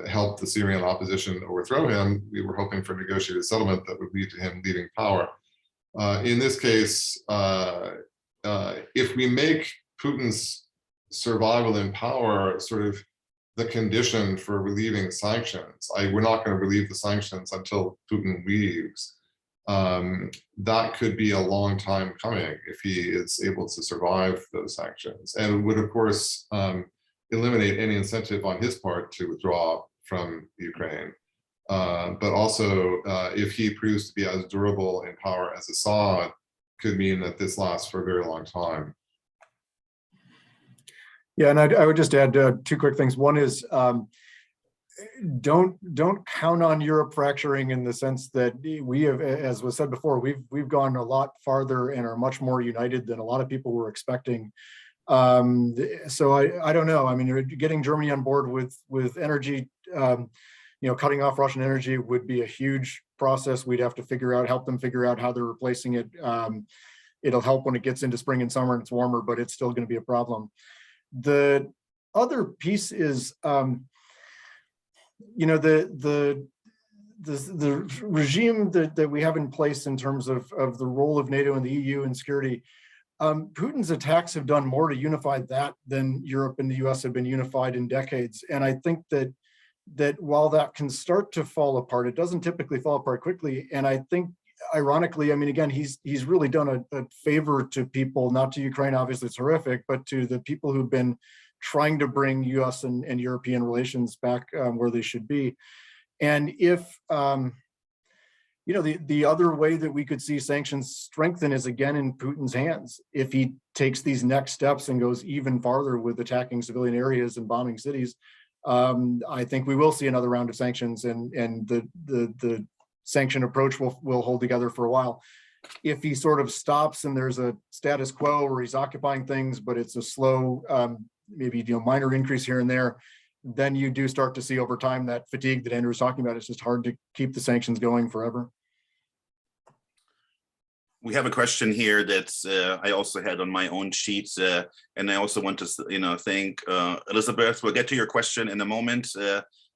help the Syrian opposition overthrow him. We were hoping for a negotiated settlement that would lead to him leaving power. In this case, if we make Putin's survival in power sort of the condition for relieving sanctions, we're not going to relieve the sanctions until Putin leaves. That could be a long time coming if he is able to survive those sanctions, and would, of course, eliminate any incentive on his part to withdraw from Ukraine. But also, if he proves to be as durable in power as Assad, could mean that this lasts for a very long time. Yeah, and I would just add two quick things. One is don't count on Europe fracturing, in the sense that we have, as was said before, we've gone a lot farther and are much more united than a lot of people were expecting. So I don't know. I mean, getting Germany on board with energy, cutting off Russian energy would be a huge process. We'd have to help them figure out how they're replacing it. It'll help when it gets into spring and summer and it's warmer, but it's still going to be a problem. The other piece is, the regime that we have in place in terms of the role of NATO and the EU in security. Putin's attacks have done more to unify that than Europe and the US have been unified in decades. And I think that while that can start to fall apart, it doesn't typically fall apart quickly. And I think, ironically, I mean, again, he's really done a favor to people, not to Ukraine, obviously it's horrific, but to the people who've been trying to bring US and European relations back where they should be. And if, the other way that we could see sanctions strengthen is, again, in Putin's hands. If he takes these next steps and goes even farther with attacking civilian areas and bombing cities, I think we will see another round of sanctions, and the sanction approach will hold together for a while. If he sort of stops and there's a status quo where he's occupying things, but it's a slow, maybe minor increase here and there, then you do start to see over time that fatigue that Andrew was talking about. It's just hard to keep the sanctions going forever. We have a question here that I also had on my own sheet, and I also want to, thank Elizabeth. We'll get to your question in a moment,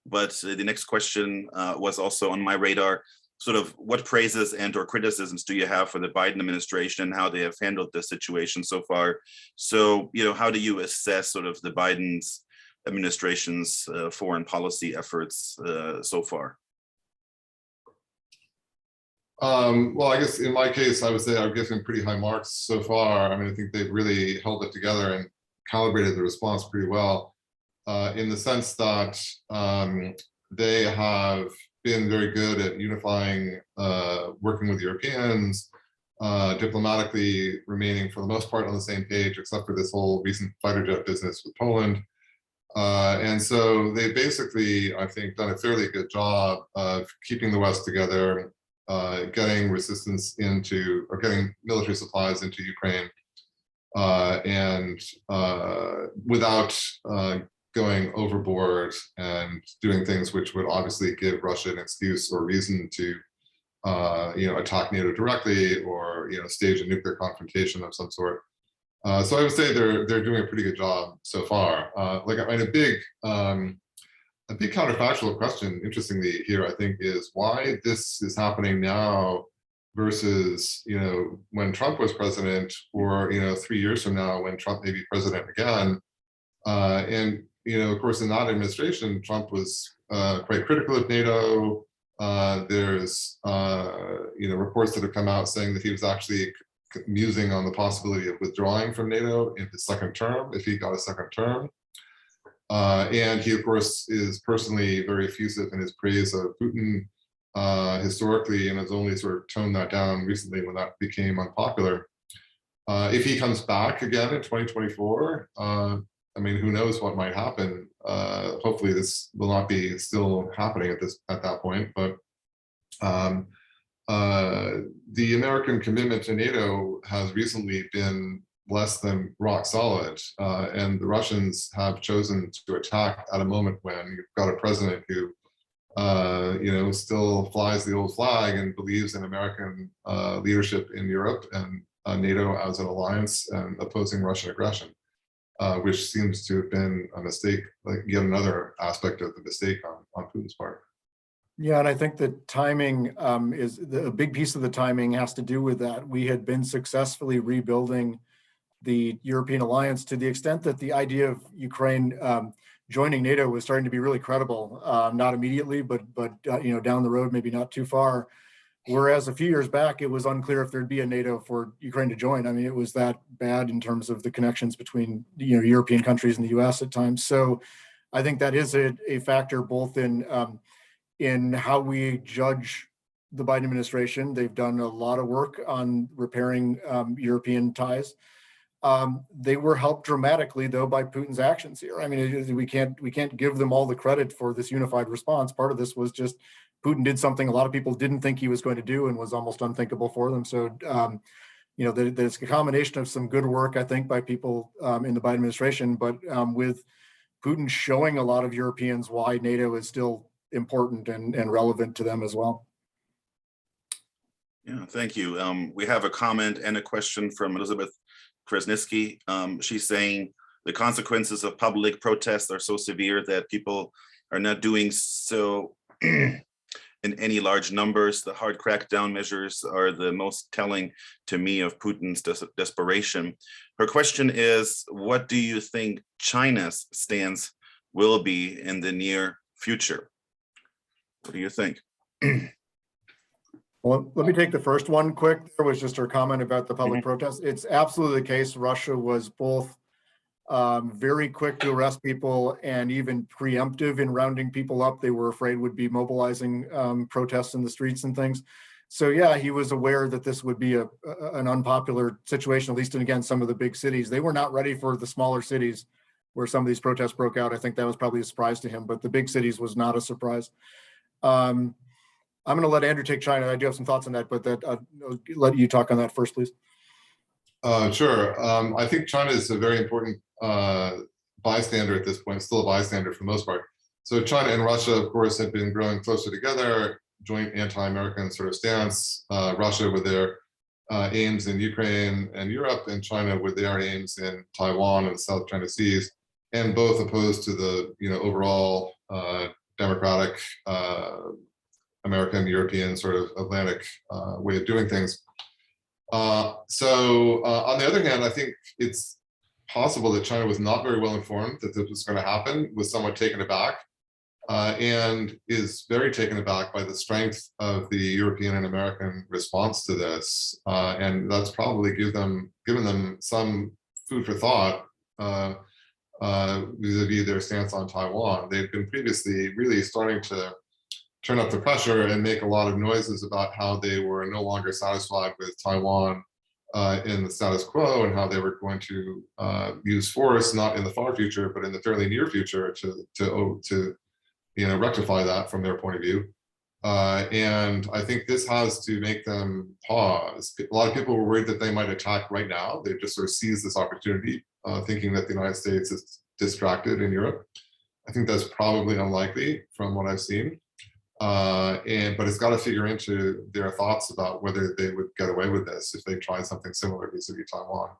but the next question was also on my radar. Sort of what praises and or criticisms do you have for the Biden administration and how they have handled the situation so far? So, how do you assess sort of the Biden's administration's foreign policy efforts so far? Well, I guess in my case, I would say I've given pretty high marks so far. I mean, I think they've really held it together and calibrated the response pretty well, in the sense that they have been very good at unifying, working with Europeans, diplomatically remaining for the most part on the same page, except for this whole recent fighter jet business with Poland. And so they basically, I think, done a fairly good job of keeping the West together, getting resistance into, or getting military supplies into Ukraine, and without going overboard and doing things which would obviously give Russia an excuse or reason to, attack NATO directly or, stage a nuclear confrontation of some sort. So I would say they're doing a pretty good job so far. A big counterfactual question, interestingly here, I think, is why this is happening now versus, when Trump was president, or 3 years from now when Trump may be president again. And of course, in that administration, Trump was quite critical of NATO. There's reports that have come out saying that he was actually musing on the possibility of withdrawing from NATO in his second term, if he got a second term. And he, of course, is personally very effusive in his praise of Putin historically, and has only sort of toned that down recently when that became unpopular. If he comes back again in 2024, who knows what might happen? Hopefully this will not be still happening at that point, but the American commitment to NATO has recently been less than rock solid, and the Russians have chosen to attack at a moment when you've got a president who, still flies the old flag and believes in American leadership in Europe and NATO as an alliance and opposing Russian aggression, which seems to have been a mistake, like yet another aspect of the mistake on Putin's part. Yeah, and I think the timing is a big piece of the timing has to do with that. We had been successfully rebuilding the European alliance to the extent that the idea of Ukraine joining NATO was starting to be really credible, not immediately, but down the road, maybe not too far. Whereas a few years back, it was unclear if there'd be a NATO for Ukraine to join. I mean, it was that bad in terms of the connections between European countries and the US at times. So I think that is a factor both in how we judge the Biden administration. They've done a lot of work on repairing European ties. They were helped dramatically, though, by Putin's actions here. I mean, we can't give them all the credit for this unified response. Part of this was just Putin did something a lot of people didn't think he was going to do and was almost unthinkable for them. So, there's a combination of some good work, I think, by people in the Biden administration, but with Putin showing a lot of Europeans why NATO is still important and relevant to them as well. Yeah, thank you. We have a comment and a question from Elizabeth Krasniski. She's saying the consequences of public protests are so severe that people are not doing so in any large numbers. The hard crackdown measures are the most telling to me of Putin's desperation. Her question is, what do you think China's stance will be in the near future? What do you think? Well, let me take the first one quick. There was just her comment about the public protests. It's absolutely the case. Russia was both very quick to arrest people and even preemptive in rounding people up. They were afraid would be mobilizing protests in the streets and things. So yeah, he was aware that this would be an unpopular situation, at least in, again, some of the big cities. They were not ready for the smaller cities where some of these protests broke out. I think that was probably a surprise to him, but the big cities was not a surprise. I'm going to let Andrew take China. I do have some thoughts on that, but I'll let you talk on that first, please. Sure. I think China is a very important bystander at this point, still a bystander for the most part. So China and Russia, of course, have been growing closer together, joint anti-American sort of stance. Russia with their aims in Ukraine and Europe, and China with their aims in Taiwan and the South China Seas, and both opposed to the overall democratic American, European sort of Atlantic way of doing things. So on the other hand, I think it's possible that China was not very well informed that this was going to happen, was somewhat taken aback, and is very taken aback by the strength of the European and American response to this. And that's probably given them some food for thought vis-a-vis their stance on Taiwan. They've been previously really starting to turn up the pressure and make a lot of noises about how they were no longer satisfied with Taiwan in the status quo, and how they were going to use force, not in the far future, but in the fairly near future, to rectify that from their point of view. And I think this has to make them pause. A lot of people were worried that they might attack right now. They've just sort of seized this opportunity, thinking that the United States is distracted in Europe. I think that's probably unlikely from what I've seen. But it's got to figure into their thoughts about whether they would get away with this if they tried something similar vis-a-vis Taiwan.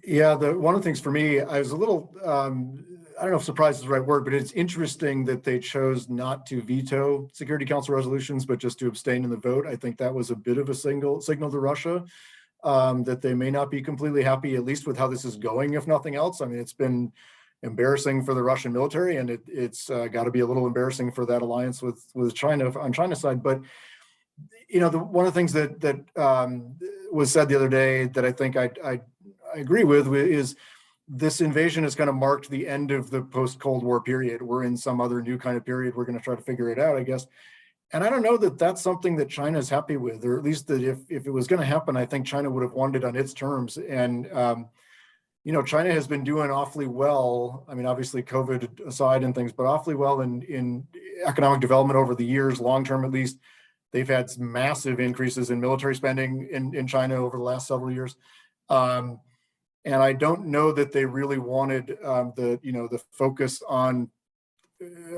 Yeah, one of the things for me, I was a little, I don't know if surprise is the right word, but it's interesting that they chose not to veto Security Council resolutions, but just to abstain in the vote. I think that was a bit of a signal to Russia that they may not be completely happy, at least with how this is going, if nothing else. I mean, it's been embarrassing for the Russian military, and it's got to be a little embarrassing for that alliance with China on China's side. But one of the things that was said the other day that I think I agree with is this invasion has kind of marked the end of the post-Cold War period. We're in some other new kind of period. We're going to try to figure it out, I guess. And I don't know that that's something that China is happy with, or at least that if it was going to happen, I think China would have wanted it on its terms. And China has been doing awfully well. I mean, obviously COVID aside and things, but awfully well in economic development over the years, long-term at least. They've had massive increases in military spending in China over the last several years. And I don't know that they really wanted the focus on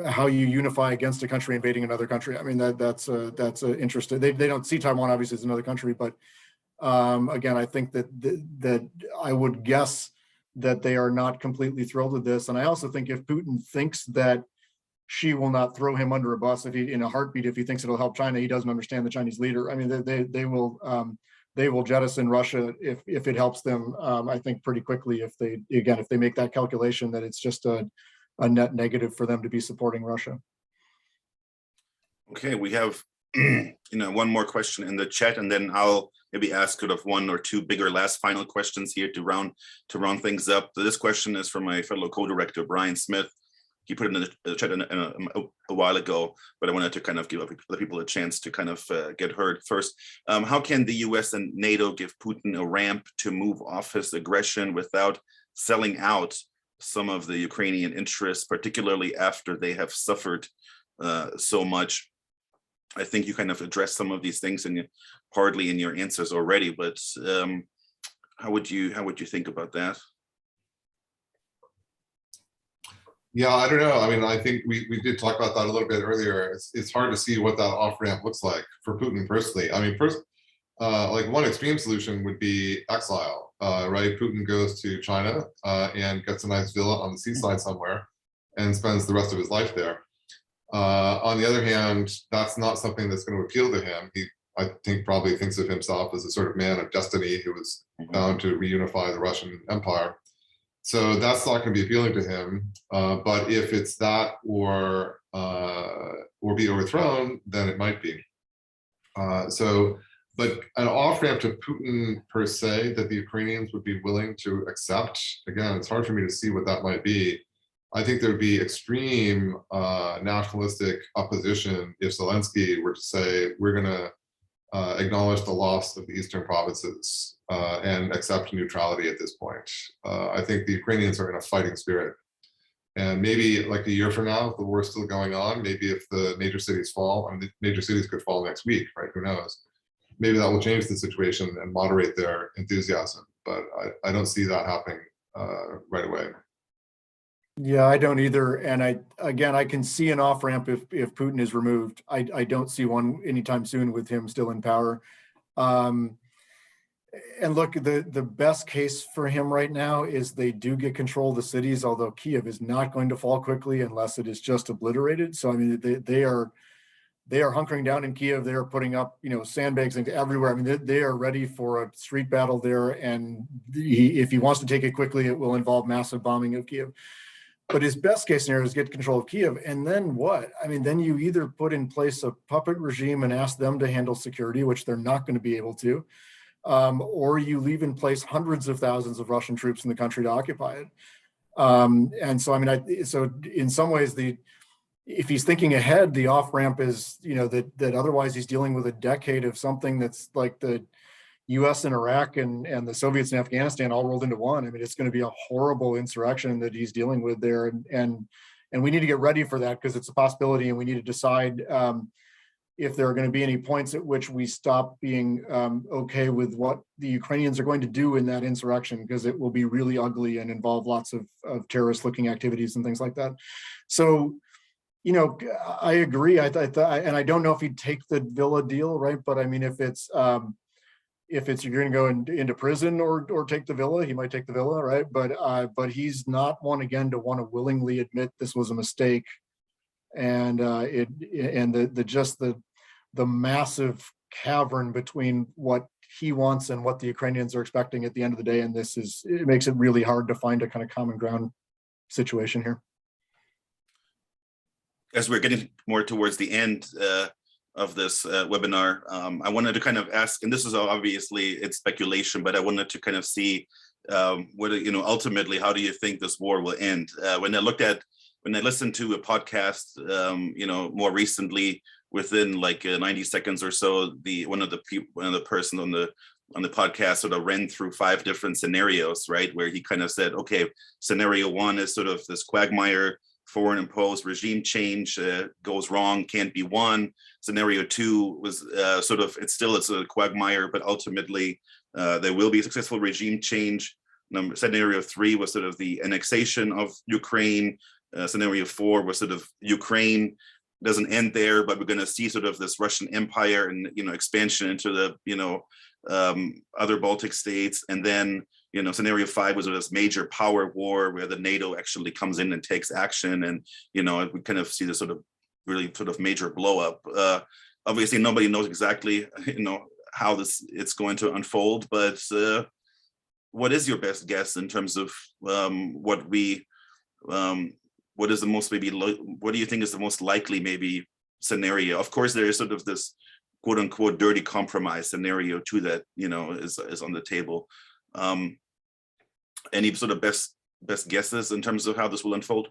how you unify against a country invading another country. I mean, that's interesting. They don't see Taiwan obviously as another country, but again, I think that I would guess that they are not completely thrilled with this. And I also think if Putin thinks that Xi will not throw him under a bus in a heartbeat, if he thinks it'll help China, he doesn't understand the Chinese leader. I mean, they will jettison Russia if it helps them. I think pretty quickly if they make that calculation that it's just a net negative for them to be supporting Russia. Okay, we have one more question in the chat, and then I'll maybe ask sort of one or two bigger last final questions here to round things up. So this question is from my fellow co-director Brian Smith. He put it in the chat a while ago, but I wanted to kind of give other people a chance to kind of get heard first. How can the US and NATO give Putin a ramp to move off his aggression without selling out some of the Ukrainian interests, particularly after they have suffered so much? I think you kind of addressed some of these things partly in your answers already, but how would you think about that? Yeah, I don't know. I mean, I think we did talk about that a little bit earlier. It's hard to see what that off-ramp looks like for Putin personally. I mean, first, like one extreme solution would be exile, right? Putin goes to China and gets a nice villa on the seaside somewhere and spends the rest of his life there. On the other hand, that's not something that's going to appeal to him. I think probably thinks of himself as a sort of man of destiny who was bound to reunify the Russian Empire. So that's not going to be appealing to him. But if it's that or be overthrown, then it might be. But an off-ramp to Putin per se that the Ukrainians would be willing to accept, again, it's hard for me to see what that might be. I think there would be extreme nationalistic opposition if Zelensky were to say, we're going to acknowledge the loss of the eastern provinces and accept neutrality at this point. I think the Ukrainians are in a fighting spirit. And maybe like a year from now, if the war is still going on, maybe if the major cities fall, I mean, the major cities could fall next week, right? Who knows? Maybe that will change the situation and moderate their enthusiasm. But I don't see that happening right away. Yeah, I don't either. And I can see an off ramp if Putin is removed. I don't see one anytime soon with him still in power. And look, the best case for him right now is they do get control of the cities, although Kyiv is not going to fall quickly unless it is just obliterated. So I mean, they are hunkering down in Kyiv. They are putting up, sandbags everywhere. I mean, they are ready for a street battle there. And if he wants to take it quickly, it will involve massive bombing of Kyiv. But his best case scenario is get control of Kyiv. And then what? I mean, then you either put in place a puppet regime and ask them to handle security, which they're not going to be able to, or you leave in place hundreds of thousands of Russian troops in the country to occupy it. And so, I mean, so in some ways, if he's thinking ahead, the off ramp is, that otherwise he's dealing with a decade of something that's like the US and Iraq and the Soviets and Afghanistan all rolled into one. I mean, it's going to be a horrible insurrection that he's dealing with there. And we need to get ready for that because it's a possibility, and we need to decide if there are going to be any points at which we stop being okay with what the Ukrainians are going to do in that insurrection, because it will be really ugly and involve lots of terrorist looking activities and things like that. So, I agree. And I don't know if he'd take the villa deal, right? But I mean, if it's you're going to go into prison or take the villa, he might take the villa, right? But he's not one again to want to willingly admit this was a mistake, and the massive cavern between what he wants and what the Ukrainians are expecting at the end of the day, and it makes it really hard to find a kind of common ground situation here. As we're getting more towards the end of this webinar, I wanted to kind of ask, and this is obviously it's speculation, but I wanted to kind of see ultimately, how do you think this war will end? When I listened to a podcast, more recently, within like 90 seconds or so, one of the person on the podcast sort of ran through 5 different scenarios, right? Where he kind of said, okay, scenario 1 is sort of this quagmire, foreign imposed regime change goes wrong, can't be won. Scenario 2 was it's a quagmire, but ultimately there will be a successful regime change. Scenario 3 was sort of the annexation of Ukraine. Scenario 4 was sort of Ukraine doesn't end there, but we're going to see sort of this Russian empire and expansion into the other Baltic states, and then scenario 5 was this major power war where the NATO actually comes in and takes action, and we kind of see this sort of really sort of major blow up. Obviously, nobody knows exactly how it's going to unfold, but what is your best guess in terms of what is the most what do you think is the most likely maybe scenario? Of course, there is sort of this quote unquote dirty compromise scenario too that is on the table. Any sort of best guesses in terms of how this will unfold?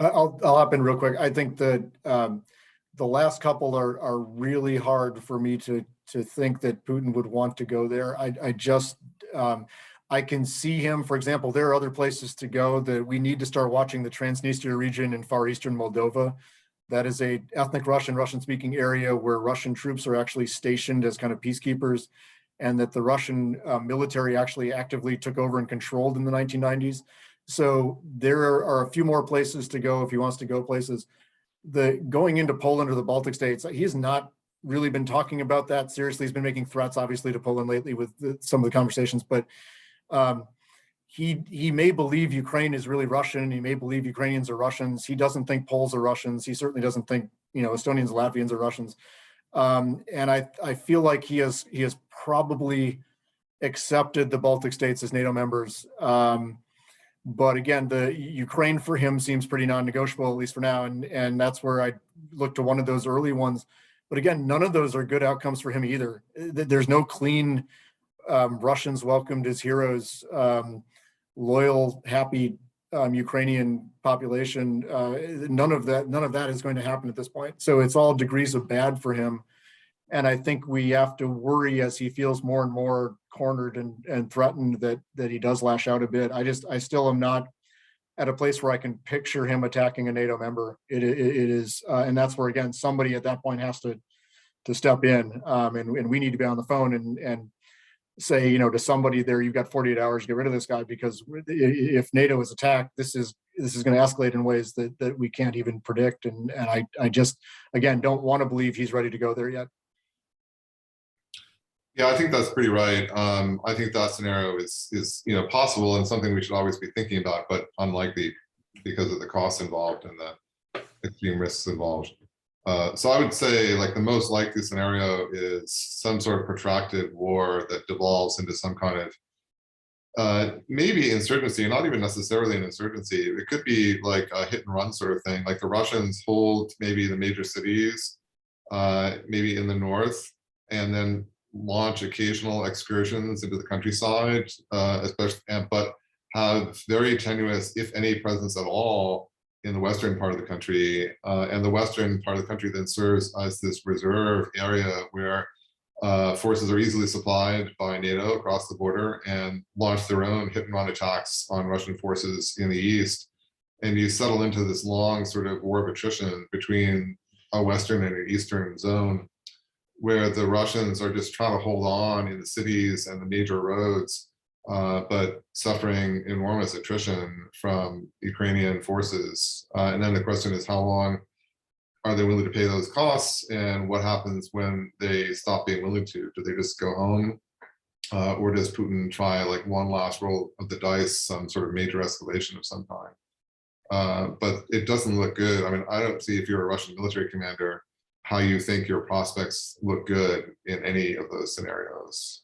I'll hop in real quick. I think that the last couple are really hard for me to think that Putin would want to go there. I can see him, for example, there are other places to go that we need to start watching the Transnistria region in far eastern Moldova. That is a ethnic Russian-speaking area where Russian troops are actually stationed as kind of peacekeepers, and that the Russian military actually actively took over and controlled in the 1990s. So there are a few more places to go if he wants to go places. Going into Poland or the Baltic states, he's not really been talking about that seriously. He's been making threats, obviously, to Poland lately with some of the conversations, but he may believe Ukraine is really Russian. He may believe Ukrainians are Russians. He doesn't think Poles are Russians. He certainly doesn't think Estonians and Latvians are Russians. And I feel like he has probably accepted the Baltic states as NATO members. But again, the Ukraine for him seems pretty non-negotiable, at least for now. And that's where I look to one of those early ones. But again, none of those are good outcomes for him either. There's no clean Russians welcomed as heroes, loyal, happy Ukrainian population. None of that is going to happen at this point. So it's all degrees of bad for him. And I think we have to worry as he feels more and more cornered and threatened that he does lash out a bit. I still am not at a place where I can picture him attacking a NATO member. It is, and that's where, again, somebody at that point has to step in, and we need to be on the phone and say, to somebody there, you've got 48 hours to get rid of this guy, because if NATO is attacked, this is going to escalate in ways that we can't even predict. And I just, again, don't want to believe he's ready to go there yet. Yeah, I think that's pretty right. I think that scenario is possible and something we should always be thinking about, but unlikely because of the costs involved and the extreme risks involved. So I would say, like, the most likely scenario is some sort of protracted war that devolves into some kind of maybe insurgency, not even necessarily an insurgency. It could be like a hit and run sort of thing. Like the Russians hold maybe the major cities, maybe in the north, and then launch occasional excursions into the countryside, especially, but have very tenuous, if any, presence at all in the western part of the country. And the western part of the country then serves as this reserve area where forces are easily supplied by NATO across the border and launch their own hit and run attacks on Russian forces in the east. And you settle into this long sort of war of attrition between a western and an eastern zone, where the Russians are just trying to hold on in the cities and the major roads, but suffering enormous attrition from Ukrainian forces. And then the question is, how long are they willing to pay those costs? And what happens when they stop being willing to? Do they just go home? Or does Putin try, like, one last roll of the dice, some sort of major escalation of some kind? But it doesn't look good. I mean, I don't see, if you're a Russian military commander, how you think your prospects look good in any of those scenarios.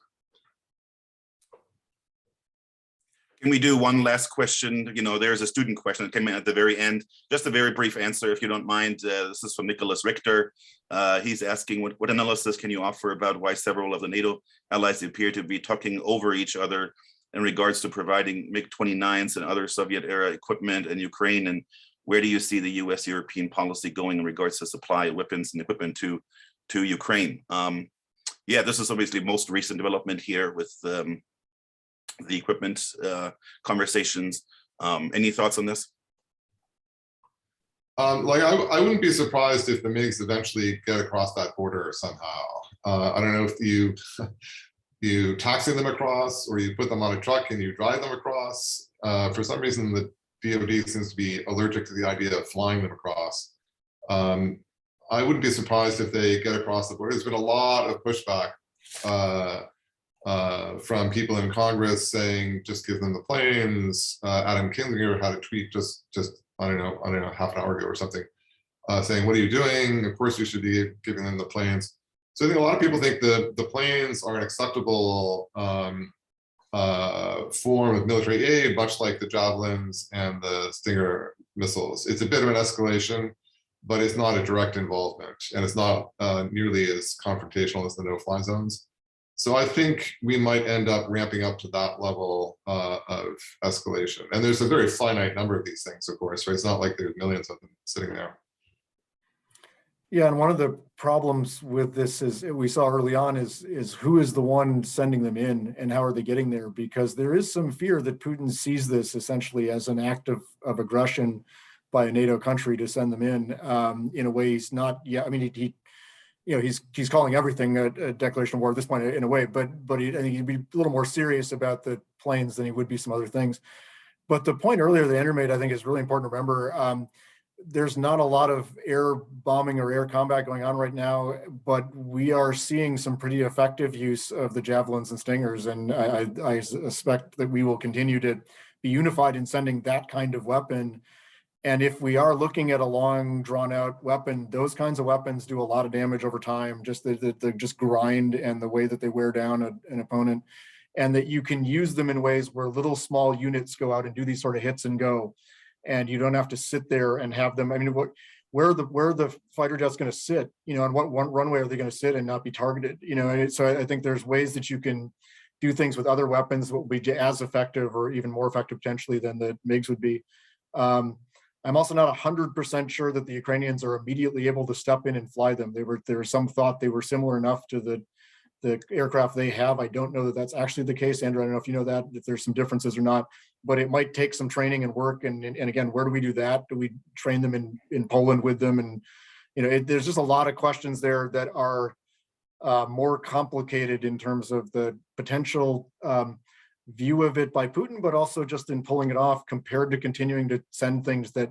Can we do one last question? There's a student question that came in at the very end. Just a very brief answer, if you don't mind. This is from Nicholas Richter. He's asking, what analysis can you offer about why several of the NATO allies appear to be talking over each other in regards to providing MiG-29s and other Soviet-era equipment in Ukraine? And where do you see the US-European policy going in regards to supply of weapons and equipment to Ukraine? Yeah, this is obviously most recent development here with the equipment conversations. Any thoughts on this? I wouldn't be surprised if the MiGs eventually get across that border somehow. I don't know if you taxi them across, or you put them on a truck and you drive them across. For some reason, the DoD seems to be allergic to the idea of flying them across. I wouldn't be surprised if they get across the border. There's been a lot of pushback from people in Congress saying, just give them the planes. Adam Kinzinger had a tweet just I don't know, half an hour ago or something, saying, what are you doing? Of course you should be giving them the planes. So I think a lot of people think the planes are an acceptable form of military aid, much like the Javelins and the Stinger missiles. It's a bit of an escalation, but it's not a direct involvement, and it's not nearly as confrontational as the no-fly zones. So I think we might end up ramping up to that level of escalation. And there's a very finite number of these things, of course, right? It's not like there's millions of them sitting there. Yeah, and one of the problems with this is, we saw early on, is who is the one sending them in and how are they getting there? Because there is some fear that Putin sees this essentially as an act of aggression by a NATO country to send them in a way he's not. Yeah, I mean, he's calling everything a declaration of war at this point in a way, but I think he'd be a little more serious about the planes than he would be some other things. But the point earlier that Andrew made, I think, is really important to remember. There's not a lot of air bombing or air combat going on right now, but we are seeing some pretty effective use of the Javelins and Stingers. And I suspect that we will continue to be unified in sending that kind of weapon. And if we are looking at a long, drawn-out weapon, those kinds of weapons do a lot of damage over time. Just the just grind and the way that they wear down an opponent, and that you can use them in ways where little small units go out and do these sort of hits and go, and you don't have to sit there and have them. I mean, where the fighter jet's going to sit? On what one runway are they going to sit and not be targeted? And so I think there's ways that you can do things with other weapons that will be as effective or even more effective potentially than the MiGs would be. I'm also not 100% sure that the Ukrainians are immediately able to step in and fly them. There was some thought they were similar enough to the the aircraft they have. I don't know that that's actually the case. Andrew, I don't know if you know that, if there's some differences or not, but it might take some training and work. And again, where do we do that? Do we train them in Poland with them? And, there's just a lot of questions there that are more complicated in terms of the potential view of it by Putin, but also just in pulling it off compared to continuing to send things that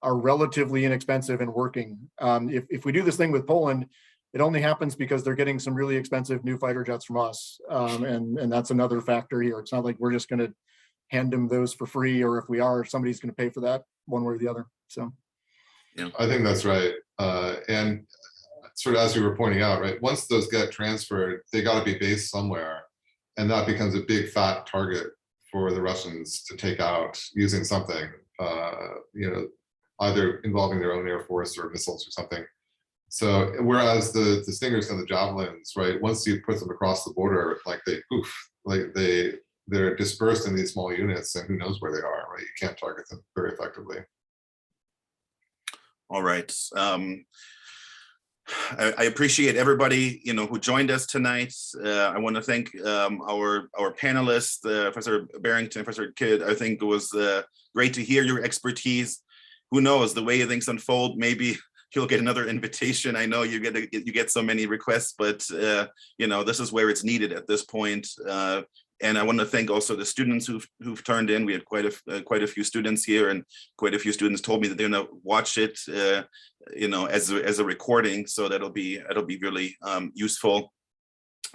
are relatively inexpensive and working. If we do this thing with Poland, it only happens because they're getting some really expensive new fighter jets from us. And that's another factor here. It's not like we're just going to hand them those for free, or if we are, somebody's going to pay for that one way or the other. So, yeah, I think that's right. And sort of as you were pointing out, right, once those get transferred, they got to be based somewhere. And that becomes a big fat target for the Russians to take out using something, either involving their own air force or missiles or something. So whereas the Stingers and the Javelins, right, once you put them across the border, they're dispersed in these small units, and who knows where they are, right? You can't target them very effectively. All right. I appreciate everybody, who joined us tonight. I want to thank our panelists, Professor Barrington, Professor Kydd. I think it was great to hear your expertise. Who knows, the way things unfold, maybe you'll get another invitation. I know you get so many requests, but this is where it's needed at this point. And I want to thank also the students who've turned in. We had quite a few students here, and quite a few students told me that they're going to watch it, as a recording. So that'll be really useful.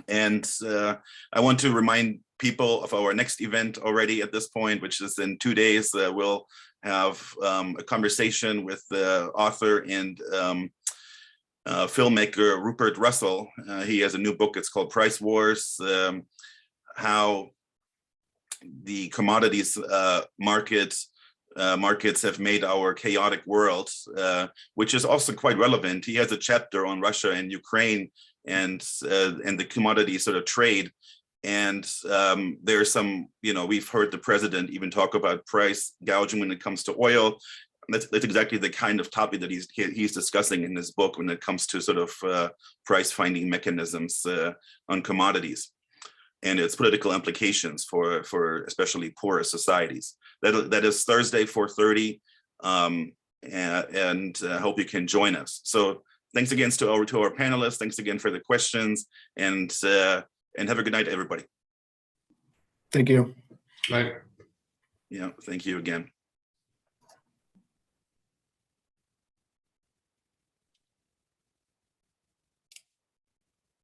And I want to remind people of our next event already at this point, which is in 2 days. We'll have a conversation with the author and filmmaker Rupert Russell. He has a new book. It's called Price Wars. How the commodities markets have made our chaotic world, which is also quite relevant. He has a chapter on Russia and Ukraine and the commodity sort of trade. And there's some, we've heard the president even talk about price gouging when it comes to oil. That's exactly the kind of topic that he's discussing in his book when it comes to sort of price finding mechanisms on commodities and its political implications for especially poorer societies. That is Thursday, 4:30, and I hope you can join us. So thanks again to our panelists. Thanks again for the questions, and have a good night, everybody. Thank you. Right. Yeah, thank you again.